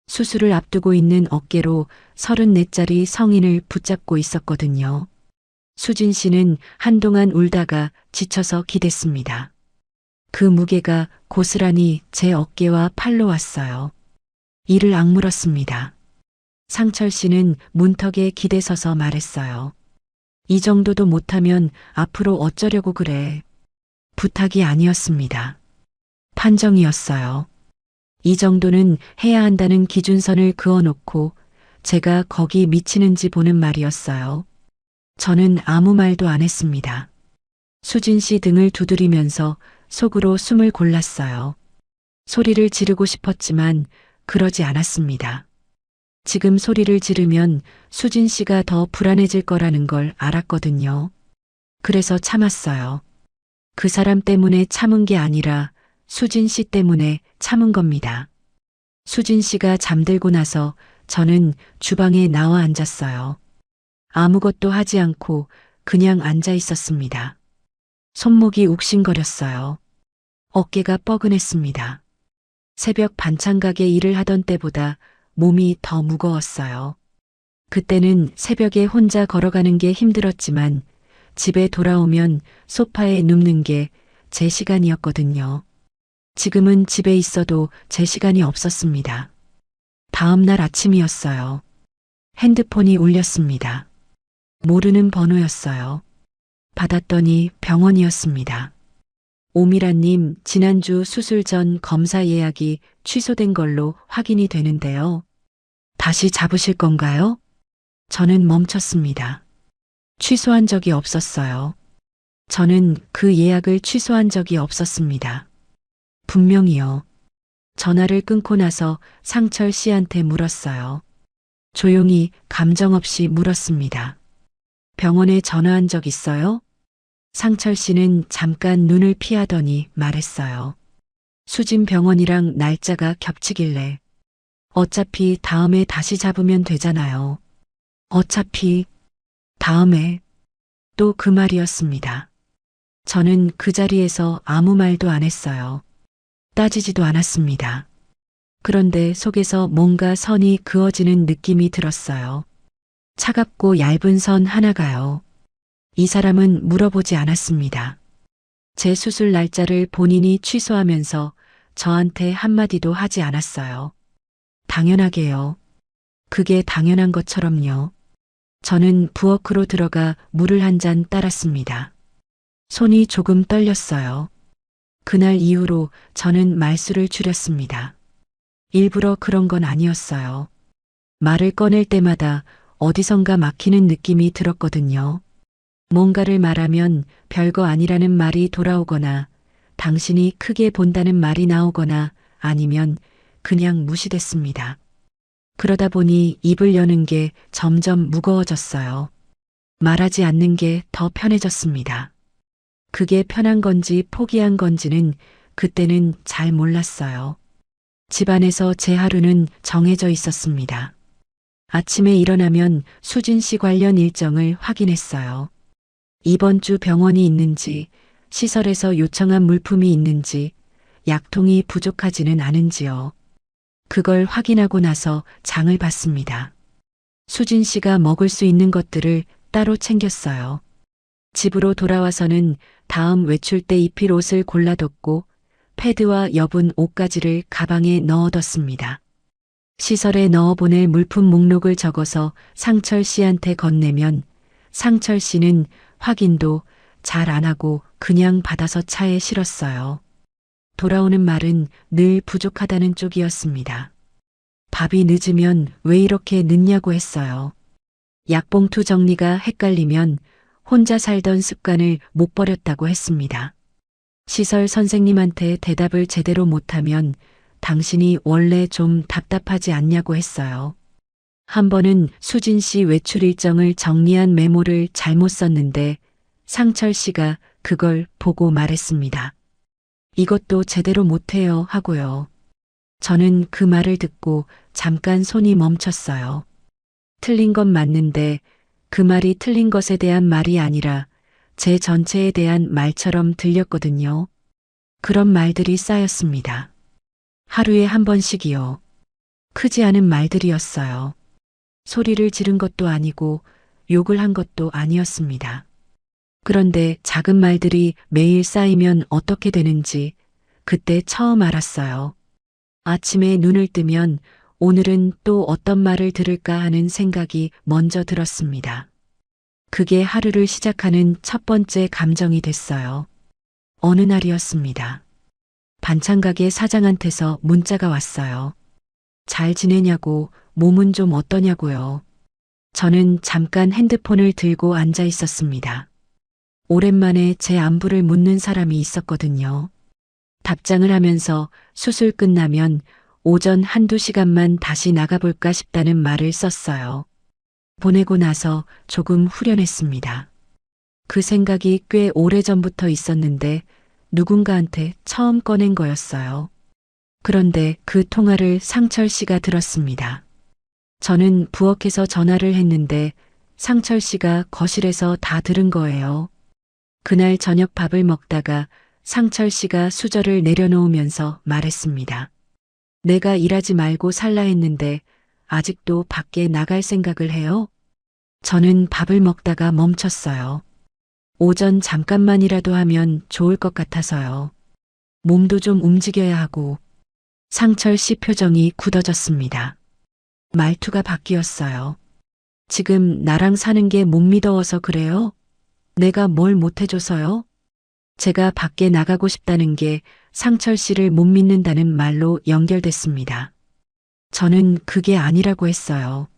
수술을 앞두고 있는 어깨로 34짜리 성인을 붙잡고 있었거든요. 수진 씨는 한동안 울다가 지쳐서 기댔습니다. 그 무게가 고스란히 제 어깨와 팔로 왔어요. 이를 악물었습니다. 상철 씨는 문턱에 기대서서 말했어요. 이 정도도 못하면 앞으로 어쩌려고 그래. 부탁이 아니었습니다. 판정이었어요. 이 정도는 해야 한다는 기준선을 그어놓고 제가 거기 미치는지 보는 말이었어요. 저는 아무 말도 안 했습니다. 수진 씨 등을 두드리면서 속으로 숨을 골랐어요. 소리를 지르고 싶었지만 그러지 않았습니다. 지금 소리를 지르면 수진 씨가 더 불안해질 거라는 걸 알았거든요. 그래서 참았어요. 그 사람 때문에 참은 게 아니라 수진 씨 때문에 참은 겁니다. 수진 씨가 잠들고 나서 저는 주방에 나와 앉았어요. 아무것도 하지 않고 그냥 앉아 있었습니다. 손목이 욱신거렸어요. 어깨가 뻐근했습니다. 새벽 반찬 가게 일을 하던 때보다 몸이 더 무거웠어요. 그때는 새벽에 혼자 걸어가는 게 힘들었지만 집에 돌아오면 소파에 눕는 게 제 시간이었거든요. 지금은 집에 있어도 제 시간이 없었습니다. 다음 날 아침이었어요. 핸드폰이 울렸습니다. 모르는 번호였어요. 받았더니 병원이었습니다. 오미라님, 지난주 수술 전 검사 예약이 취소된 걸로 확인이 되는데요. 다시 잡으실 건가요? 저는 멈췄습니다. 취소한 적이 없었어요. 저는 그 예약을 취소한 적이 없었습니다. 분명히요. 전화를 끊고 나서 상철 씨한테 물었어요. 조용히 감정 없이 물었습니다. 병원에 전화한 적 있어요? 상철 씨는 잠깐 눈을 피하더니 말했어요. 수진 병원이랑 날짜가 겹치길래 어차피 다음에 다시 잡으면 되잖아요. 어차피 다음에 또 그 말이었습니다. 저는 그 자리에서 아무 말도 안 했어요. 따지지도 않았습니다. 그런데 속에서 뭔가 선이 그어지는 느낌이 들었어요. 차갑고 얇은 선 하나가요. 이 사람은 물어보지 않았습니다. 제 수술 날짜를 본인이 취소하면서 저한테 한마디도 하지 않았어요. 당연하게요. 그게 당연한 것처럼요. 저는 부엌으로 들어가 물을 한 잔 따랐습니다. 손이 조금 떨렸어요. 그날 이후로 저는 말수를 줄였습니다. 일부러 그런 건 아니었어요. 말을 꺼낼 때마다 어디선가 막히는 느낌이 들었거든요. 뭔가를 말하면 별거 아니라는 말이 돌아오거나 당신이 크게 본다는 말이 나오거나 아니면 그냥 무시됐습니다. 그러다 보니 입을 여는 게 점점 무거워졌어요. 말하지 않는 게 더 편해졌습니다. 그게 편한 건지 포기한 건지는 그때는 잘 몰랐어요. 집안에서 제 하루는 정해져 있었습니다. 아침에 일어나면 수진 씨 관련 일정을 확인했어요. 이번 주 병원이 있는지, 시설에서 요청한 물품이 있는지, 약통이 부족하지는 않은지요. 그걸 확인하고 나서 장을 봤습니다. 수진 씨가 먹을 수 있는 것들을 따로 챙겼어요. 집으로 돌아와서는 다음 외출 때 입힐 옷을 골라뒀고 패드와 여분 옷가지를 가방에 넣어뒀습니다. 시설에 넣어보낼 물품 목록을 적어서 상철 씨한테 건네면 상철 씨는 확인도 잘 안 하고 그냥 받아서 차에 실었어요. 돌아오는 말은 늘 부족하다는 쪽이었습니다. 밥이 늦으면 왜 이렇게 늦냐고 했어요. 약봉투 정리가 헷갈리면 혼자 살던 습관을 못 버렸다고 했습니다. 시설 선생님한테 대답을 제대로 못하면 당신이 원래 좀 답답하지 않냐고 했어요. 한 번은 수진 씨 외출 일정을 정리한 메모를 잘못 썼는데 상철 씨가 그걸 보고 말했습니다. 이것도 제대로 못해요 하고요. 저는 그 말을 듣고 잠깐 손이 멈췄어요. 틀린 건 맞는데 그 말이 틀린 것에 대한 말이 아니라 제 전체에 대한 말처럼 들렸거든요. 그런 말들이 쌓였습니다. 하루에 한 번씩이요. 크지 않은 말들이었어요. 소리를 지른 것도 아니고 욕을 한 것도 아니었습니다. 그런데 작은 말들이 매일 쌓이면 어떻게 되는지 그때 처음 알았어요. 아침에 눈을 뜨면 오늘은 또 어떤 말을 들을까 하는 생각이 먼저 들었습니다. 그게 하루를 시작하는 첫 번째 감정이 됐어요. 어느 날이었습니다. 반찬가게 사장한테서 문자가 왔어요. 잘 지내냐고, 몸은 좀 어떠냐고요. 저는 잠깐 핸드폰을 들고 앉아 있었습니다. 오랜만에 제 안부를 묻는 사람이 있었거든요. 답장을 하면서 수술 끝나면 오전 한두 시간만 다시 나가볼까 싶다는 말을 썼어요. 보내고 나서 조금 후련했습니다. 그 생각이 꽤 오래전부터 있었는데 누군가한테 처음 꺼낸 거였어요. 그런데 그 통화를 상철 씨가 들었습니다. 저는 부엌에서 전화를 했는데 상철 씨가 거실에서 다 들은 거예요. 그날 저녁 밥을 먹다가 상철 씨가 수저를 내려놓으면서 말했습니다. 내가 일하지 말고 살라 했는데 아직도 밖에 나갈 생각을 해요? 저는 밥을 먹다가 멈췄어요. 오전 잠깐만이라도 하면 좋을 것 같아서요. 몸도 좀 움직여야 하고. 상철 씨 표정이 굳어졌습니다. 말투가 바뀌었어요. 지금 나랑 사는 게 못 믿어서 그래요? 내가 뭘 못해줘서요? 제가 밖에 나가고 싶다는 게 상철 씨를 못 믿는다는 말로 연결됐습니다. 저는 그게 아니라고 했어요.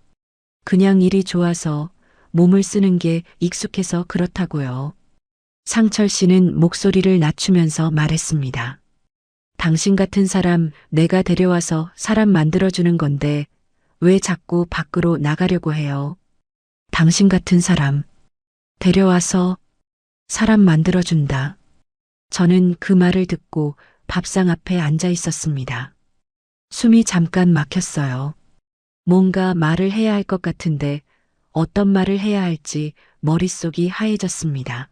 그냥 일이 좋아서 몸을 쓰는 게 익숙해서 그렇다고요. 상철 씨는 목소리를 낮추면서 말했습니다. 당신 같은 사람 내가 데려와서 사람 만들어주는 건데 왜 자꾸 밖으로 나가려고 해요? 당신 같은 사람 데려와서 사람 만들어준다. 저는 그 말을 듣고 밥상 앞에 앉아 있었습니다. 숨이 잠깐 막혔어요. 뭔가 말을 해야 할 것 같은데 어떤 말을 해야 할지 머릿속이 하얘졌습니다.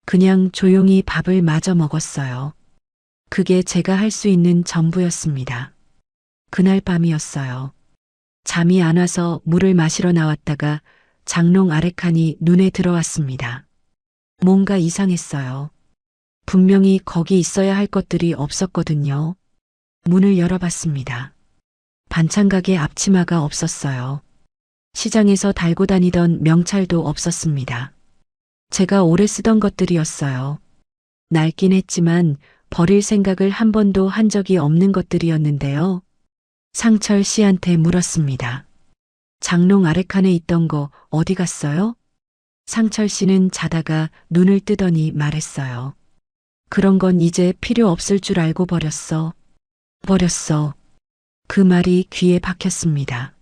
그냥 조용히 밥을 마저 먹었어요. 그게 제가 할 수 있는 전부였습니다. 그날 밤이었어요. 잠이 안 와서 물을 마시러 나왔다가 장롱 아래칸이 눈에 들어왔습니다. 뭔가 이상했어요. 분명히 거기 있어야 할 것들이 없었거든요. 문을 열어봤습니다. 반찬가게 앞치마가 없었어요. 시장에서 달고 다니던 명찰도 없었습니다. 제가 오래 쓰던 것들이었어요. 낡긴 했지만 버릴 생각을 한 번도 한 적이 없는 것들이었는데요. 상철 씨한테 물었습니다. 장롱 아래칸에 있던 거 어디 갔어요? 상철 씨는 자다가 눈을 뜨더니 말했어요. 그런 건 이제 필요 없을 줄 알고 버렸어. 버렸어. 그 말이 귀에 박혔습니다.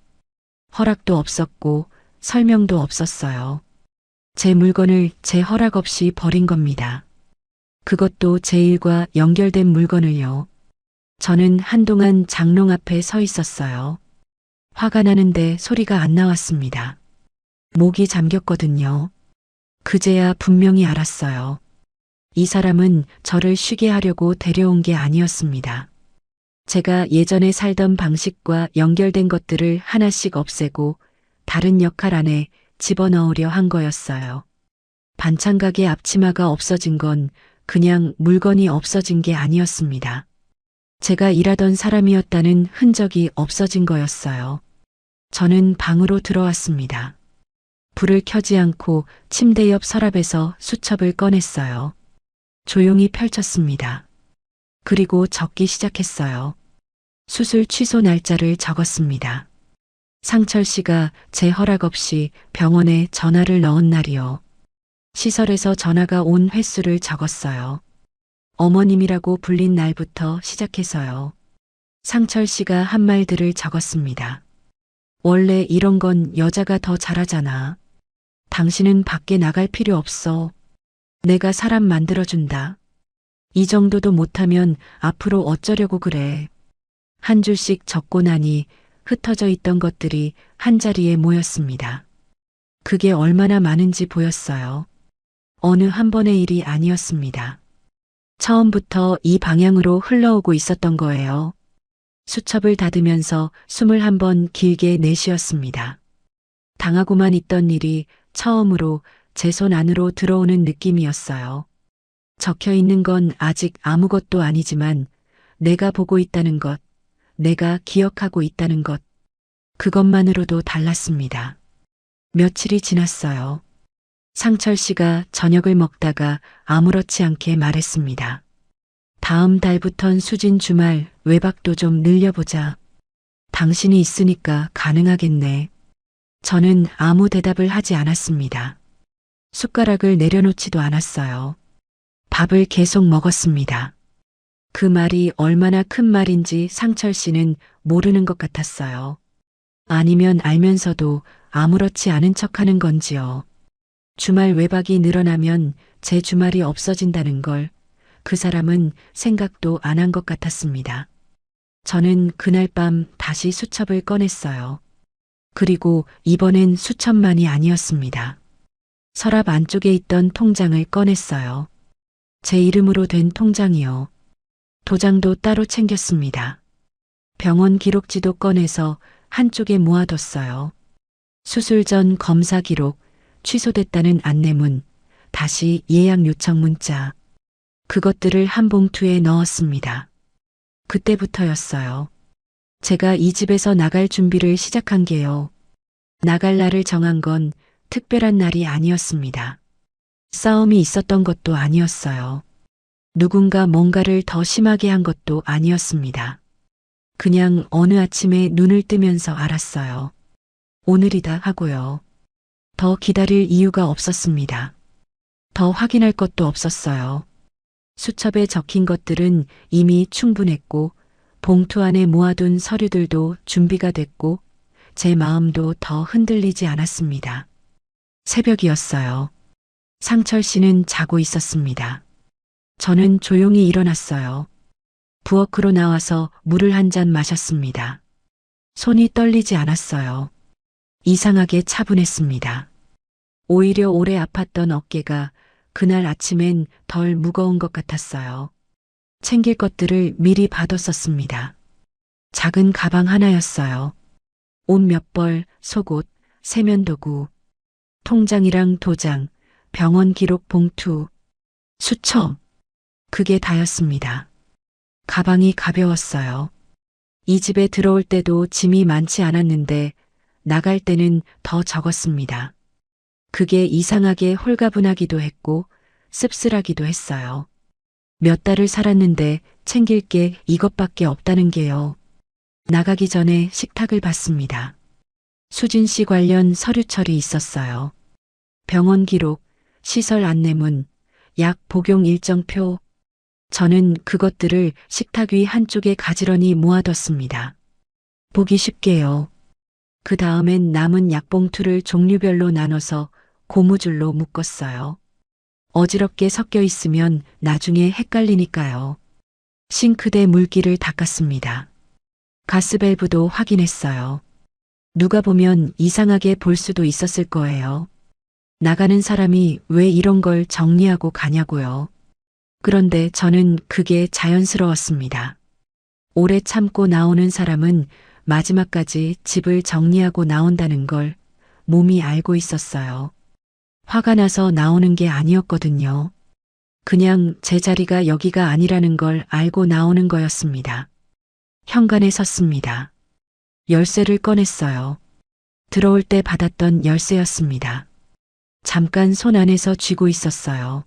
허락도 없었고 설명도 없었어요. 제 물건을 제 허락 없이 버린 겁니다. 그것도 제 일과 연결된 물건을요. 저는 한동안 장롱 앞에 서 있었어요. 화가 나는데 소리가 안 나왔습니다. 목이 잠겼거든요. 그제야 분명히 알았어요. 이 사람은 저를 쉬게 하려고 데려온 게 아니었습니다. 제가 예전에 살던 방식과 연결된 것들을 하나씩 없애고 다른 역할 안에 집어넣으려 한 거였어요. 반찬가게 앞치마가 없어진 건 그냥 물건이 없어진 게 아니었습니다. 제가 일하던 사람이었다는 흔적이 없어진 거였어요. 저는 방으로 들어왔습니다. 불을 켜지 않고 침대 옆 서랍에서 수첩을 꺼냈어요. 조용히 펼쳤습니다. 그리고 적기 시작했어요. 수술 취소 날짜를 적었습니다. 상철 씨가 제 허락 없이 병원에 전화를 넣은 날이요. 시설에서 전화가 온 횟수를 적었어요. 어머님이라고 불린 날부터 시작해서요. 상철 씨가 한 말들을 적었습니다. 원래 이런 건 여자가 더 잘하잖아. 당신은 밖에 나갈 필요 없어. 내가 사람 만들어준다. 이 정도도 못하면 앞으로 어쩌려고 그래. 한 줄씩 적고 나니 흩어져 있던 것들이 한자리에 모였습니다. 그게 얼마나 많은지 보였어요. 어느 한 번의 일이 아니었습니다. 처음부터 이 방향으로 흘러오고 있었던 거예요. 수첩을 닫으면서 숨을 한 번 길게 내쉬었습니다. 당하고만 있던 일이 처음으로 제 손 안으로 들어오는 느낌이었어요. 적혀 있는 건 아직 아무것도 아니지만 내가 보고 있다는 것, 내가 기억하고 있다는 것, 그것만으로도 달랐습니다. 며칠이 지났어요. 상철 씨가 저녁을 먹다가 아무렇지 않게 말했습니다. 다음 달부턴 수진 주말 외박도 좀 늘려보자. 당신이 있으니까 가능하겠네. 저는 아무 대답을 하지 않았습니다. 숟가락을 내려놓지도 않았어요. 밥을 계속 먹었습니다. 그 말이 얼마나 큰 말인지 상철 씨는 모르는 것 같았어요. 아니면 알면서도 아무렇지 않은 척하는 건지요. 주말 외박이 늘어나면 제 주말이 없어진다는 걸 그 사람은 생각도 안 한 것 같았습니다. 저는 그날 밤 다시 수첩을 꺼냈어요. 그리고 이번엔 수첩만이 아니었습니다. 서랍 안쪽에 있던 통장을 꺼냈어요. 제 이름으로 된 통장이요. 도장도 따로 챙겼습니다. 병원 기록지도 꺼내서 한쪽에 모아뒀어요. 수술 전 검사 기록, 취소됐다는 안내문, 다시 예약 요청 문자. 그것들을 한 봉투에 넣었습니다. 그때부터였어요. 제가 이 집에서 나갈 준비를 시작한 게요. 나갈 날을 정한 건 특별한 날이 아니었습니다. 싸움이 있었던 것도 아니었어요. 누군가 뭔가를 더 심하게 한 것도 아니었습니다. 그냥 어느 아침에 눈을 뜨면서 알았어요. 오늘이다 하고요. 더 기다릴 이유가 없었습니다. 더 확인할 것도 없었어요. 수첩에 적힌 것들은 이미 충분했고 봉투 안에 모아둔 서류들도 준비가 됐고 제 마음도 더 흔들리지 않았습니다. 새벽이었어요. 상철 씨는 자고 있었습니다. 저는 조용히 일어났어요. 부엌으로 나와서 물을 한 잔 마셨습니다. 손이 떨리지 않았어요. 이상하게 차분했습니다. 오히려 오래 아팠던 어깨가 그날 아침엔 덜 무거운 것 같았어요. 챙길 것들을 미리 봐뒀었습니다. 작은 가방 하나였어요. 옷 몇 벌, 속옷, 세면도구, 통장이랑 도장, 병원 기록 봉투, 수첩. 그게 다였습니다. 가방이 가벼웠어요. 이 집에 들어올 때도 짐이 많지 않았는데 나갈 때는 더 적었습니다. 그게 이상하게 홀가분하기도 했고 씁쓸하기도 했어요. 몇 달을 살았는데 챙길 게 이것밖에 없다는 게요. 나가기 전에 식탁을 봤습니다. 수진 씨 관련 서류 처리 있었어요. 병원 기록, 시설 안내문, 약 복용 일정표. 저는 그것들을 식탁 위 한쪽에 가지런히 모아뒀습니다. 보기 쉽게요. 그 다음엔 남은 약봉투를 종류별로 나눠서 고무줄로 묶었어요. 어지럽게 섞여 있으면 나중에 헷갈리니까요. 싱크대 물기를 닦았습니다. 가스밸브도 확인했어요. 누가 보면 이상하게 볼 수도 있었을 거예요. 나가는 사람이 왜 이런 걸 정리하고 가냐고요. 그런데 저는 그게 자연스러웠습니다. 오래 참고 나오는 사람은 마지막까지 집을 정리하고 나온다는 걸 몸이 알고 있었어요. 화가 나서 나오는 게 아니었거든요. 그냥 제 자리가 여기가 아니라는 걸 알고 나오는 거였습니다. 현관에 섰습니다. 열쇠를 꺼냈어요. 들어올 때 받았던 열쇠였습니다. 잠깐 손 안에서 쥐고 있었어요.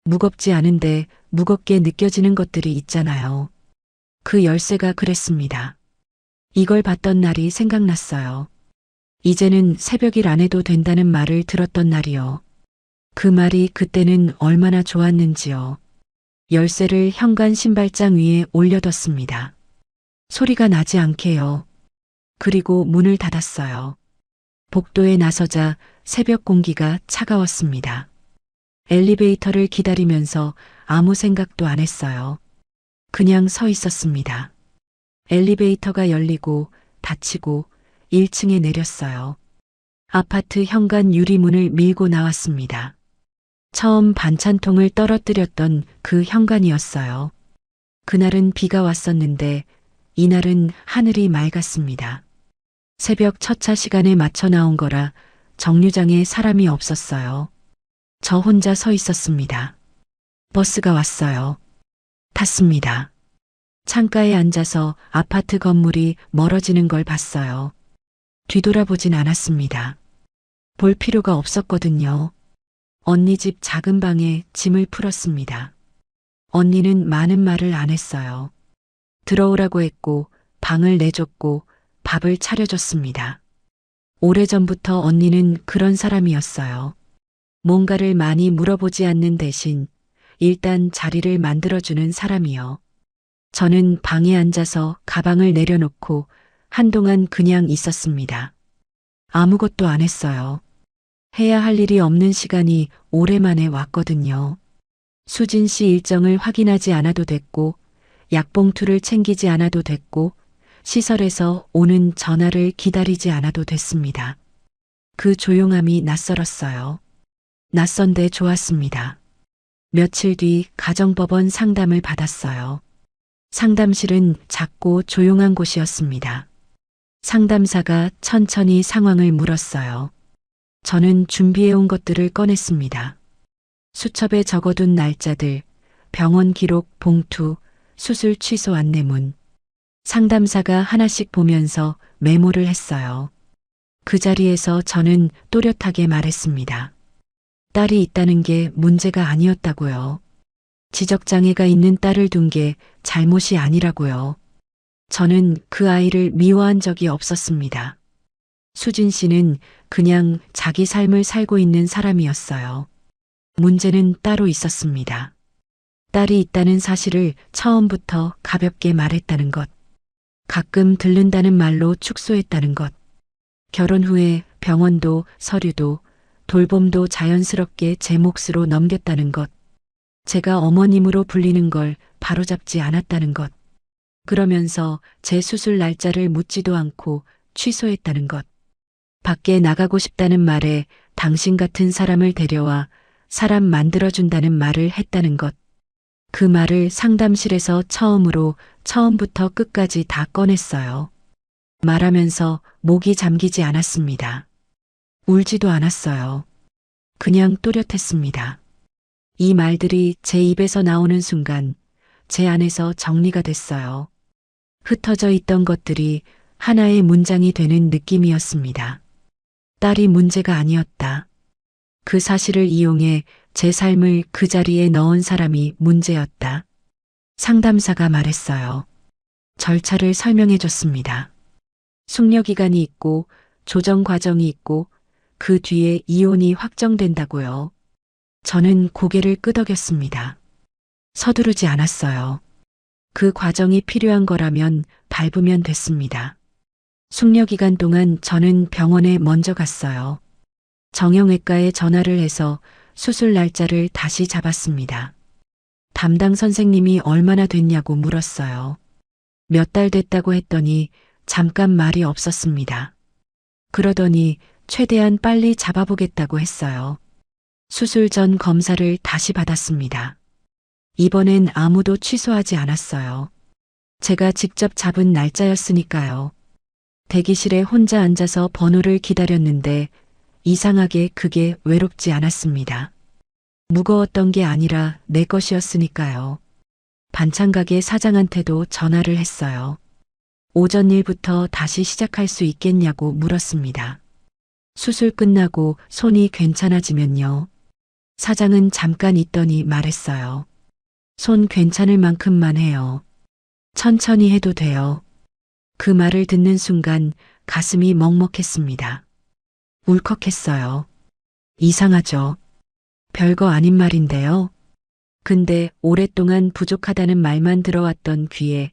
무겁지 않은데 무겁게 느껴지는 것들이 있잖아요. 그 열쇠가 그랬습니다. 이걸 봤던 날이 생각났어요. 이제는 새벽일 안 해도 된다는 말을 들었던 날이요. 그 말이 그때는 얼마나 좋았는지요. 열쇠를 현관 신발장 위에 올려뒀습니다. 소리가 나지 않게요. 그리고 문을 닫았어요. 복도에 나서자 새벽 공기가 차가웠습니다. 엘리베이터를 기다리면서 아무 생각도 안 했어요. 그냥 서 있었습니다. 엘리베이터가 열리고 닫히고 1층에 내렸어요. 아파트 현관 유리문을 밀고 나왔습니다. 처음 반찬통을 떨어뜨렸던 그 현관이었어요. 그날은 비가 왔었는데 이날은 하늘이 맑았습니다. 새벽 첫 차 시간에 맞춰 나온 거라 정류장에 사람이 없었어요. 저 혼자 서 있었습니다. 버스가 왔어요. 탔습니다. 창가에 앉아서 아파트 건물이 멀어지는 걸 봤어요. 뒤돌아보진 않았습니다. 볼 필요가 없었거든요. 언니 집 작은 방에 짐을 풀었습니다. 언니는 많은 말을 안 했어요. 들어오라고 했고 방을 내줬고 밥을 차려줬습니다. 오래전부터 언니는 그런 사람이었어요. 뭔가를 많이 물어보지 않는 대신 일단 자리를 만들어주는 사람이요. 저는 방에 앉아서 가방을 내려놓고 한동안 그냥 있었습니다. 아무것도 안 했어요. 해야 할 일이 없는 시간이 오랜만에 왔거든요. 수진 씨 일정을 확인하지 않아도 됐고, 약봉투를 챙기지 않아도 됐고, 시설에서 오는 전화를 기다리지 않아도 됐습니다. 그 조용함이 낯설었어요. 낯선데 좋았습니다. 며칠 뒤 가정법원 상담을 받았어요. 상담실은 작고 조용한 곳이었습니다. 상담사가 천천히 상황을 물었어요. 저는 준비해온 것들을 꺼냈습니다. 수첩에 적어둔 날짜들, 병원 기록 봉투, 수술 취소 안내문. 상담사가 하나씩 보면서 메모를 했어요. 그 자리에서 저는 또렷하게 말했습니다. 딸이 있다는 게 문제가 아니었다고요. 지적장애가 있는 딸을 둔 게 잘못이 아니라고요. 저는 그 아이를 미워한 적이 없었습니다. 수진 씨는 그냥 자기 삶을 살고 있는 사람이었어요. 문제는 따로 있었습니다. 딸이 있다는 사실을 처음부터 가볍게 말했다는 것. 가끔 들른다는 말로 축소했다는 것. 결혼 후에 병원도 서류도 돌봄도 자연스럽게 제 몫으로 넘겼다는 것. 제가 어머님으로 불리는 걸 바로잡지 않았다는 것. 그러면서 제 수술 날짜를 묻지도 않고 취소했다는 것. 밖에 나가고 싶다는 말에 당신 같은 사람을 데려와 사람 만들어준다는 말을 했다는 것. 그 말을 상담실에서 처음부터 끝까지 다 꺼냈어요. 말하면서 목이 잠기지 않았습니다. 울지도 않았어요. 그냥 또렷했습니다. 이 말들이 제 입에서 나오는 순간 제 안에서 정리가 됐어요. 흩어져 있던 것들이 하나의 문장이 되는 느낌이었습니다. 딸이 문제가 아니었다. 그 사실을 이용해 제 삶을 그 자리에 넣은 사람이 문제였다. 상담사가 말했어요. 절차를 설명해 줬습니다. 숙려기간이 있고 조정 과정이 있고 그 뒤에 이혼이 확정된다고요. 저는 고개를 끄덕였습니다. 서두르지 않았어요. 그 과정이 필요한 거라면 밟으면 됐습니다. 숙려기간 동안 저는 병원에 먼저 갔어요. 정형외과에 전화를 해서 수술 날짜를 다시 잡았습니다. 담당 선생님이 얼마나 됐냐고 물었어요. 몇 달 됐다고 했더니 잠깐 말이 없었습니다. 그러더니 최대한 빨리 잡아보겠다고 했어요. 수술 전 검사를 다시 받았습니다. 이번엔 아무도 취소하지 않았어요. 제가 직접 잡은 날짜였으니까요. 대기실에 혼자 앉아서 번호를 기다렸는데 이상하게 그게 외롭지 않았습니다. 무거웠던 게 아니라 내 것이었으니까요. 반찬가게 사장한테도 전화를 했어요. 오전 일부터 다시 시작할 수 있겠냐고 물었습니다. 수술 끝나고 손이 괜찮아지면요. 사장은 잠깐 있더니 말했어요. 손 괜찮을 만큼만 해요. 천천히 해도 돼요. 그 말을 듣는 순간 가슴이 먹먹했습니다. 울컥했어요. 이상하죠. 별거 아닌 말인데요. 근데 오랫동안 부족하다는 말만 들어왔던 귀에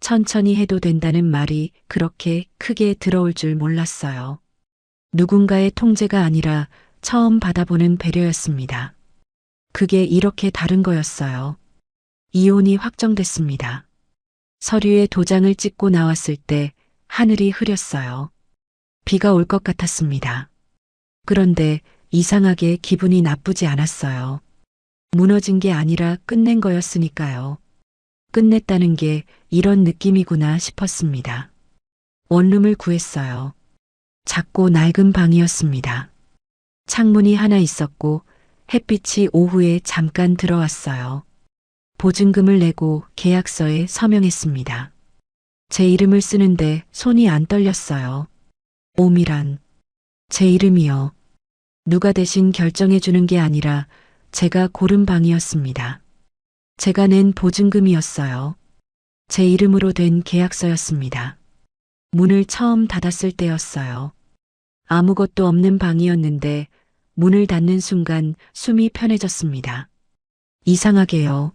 천천히 해도 된다는 말이 그렇게 크게 들어올 줄 몰랐어요. 누군가의 통제가 아니라 처음 받아보는 배려였습니다. 그게 이렇게 다른 거였어요. 이혼이 확정됐습니다. 서류에 도장을 찍고 나왔을 때 하늘이 흐렸어요. 비가 올 것 같았습니다. 그런데 이상하게 기분이 나쁘지 않았어요. 무너진 게 아니라 끝낸 거였으니까요. 끝냈다는 게 이런 느낌이구나 싶었습니다. 원룸을 구했어요. 작고 낡은 방이었습니다. 창문이 하나 있었고 햇빛이 오후에 잠깐 들어왔어요. 보증금을 내고 계약서에 서명했습니다. 제 이름을 쓰는데 손이 안 떨렸어요. 오미란. 제 이름이요. 누가 대신 결정해 주는 게 아니라 제가 고른 방이었습니다. 제가 낸 보증금이었어요. 제 이름으로 된 계약서였습니다. 문을 처음 닫았을 때였어요. 아무것도 없는 방이었는데 문을 닫는 순간 숨이 편해졌습니다. 이상하게요.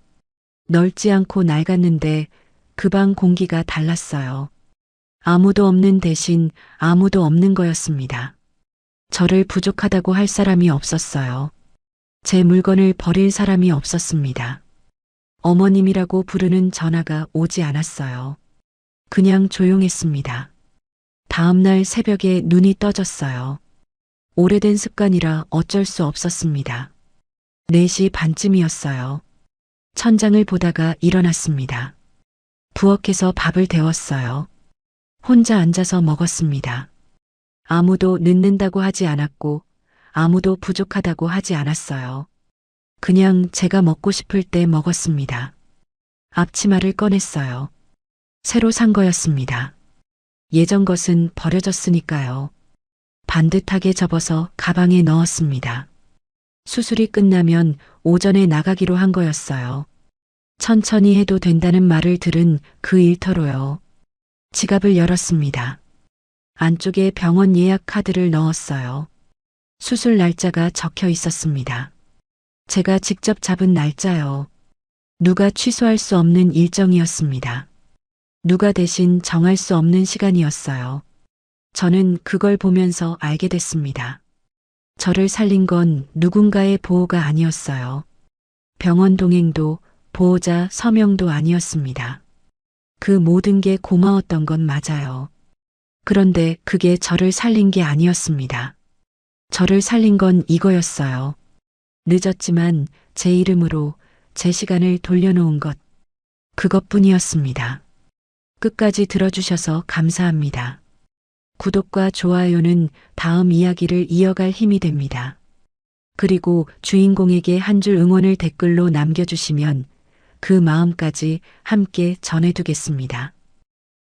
넓지 않고 낡았는데 그 방 공기가 달랐어요. 아무도 없는 대신 아무도 없는 거였습니다. 저를 부족하다고 할 사람이 없었어요. 제 물건을 버릴 사람이 없었습니다. 어머님이라고 부르는 전화가 오지 않았어요. 그냥 조용했습니다. 다음날 새벽에 눈이 떠졌어요. 오래된 습관이라 어쩔 수 없었습니다. 4시 반쯤이었어요. 천장을 보다가 일어났습니다. 부엌에서 밥을 데웠어요. 혼자 앉아서 먹었습니다. 아무도 늦는다고 하지 않았고 아무도 부족하다고 하지 않았어요. 그냥 제가 먹고 싶을 때 먹었습니다. 앞치마를 꺼냈어요. 새로 산 거였습니다. 예전 것은 버려졌으니까요. 반듯하게 접어서 가방에 넣었습니다. 수술이 끝나면 오전에 나가기로 한 거였어요. 천천히 해도 된다는 말을 들은 그 일터로요. 지갑을 열었습니다. 안쪽에 병원 예약 카드를 넣었어요. 수술 날짜가 적혀 있었습니다. 제가 직접 잡은 날짜요. 누가 취소할 수 없는 일정이었습니다. 누가 대신 정할 수 없는 시간이었어요. 저는 그걸 보면서 알게 됐습니다. 저를 살린 건 누군가의 보호가 아니었어요. 병원 동행도 보호자 서명도 아니었습니다. 그 모든 게 고마웠던 건 맞아요. 그런데 그게 저를 살린 게 아니었습니다. 저를 살린 건 이거였어요. 늦었지만 제 이름으로 제 시간을 돌려놓은 것. 그것뿐이었습니다. 끝까지 들어주셔서 감사합니다. 구독과 좋아요는 다음 이야기를 이어갈 힘이 됩니다. 그리고 주인공에게 한 줄 응원을 댓글로 남겨주시면 그 마음까지 함께 전해두겠습니다.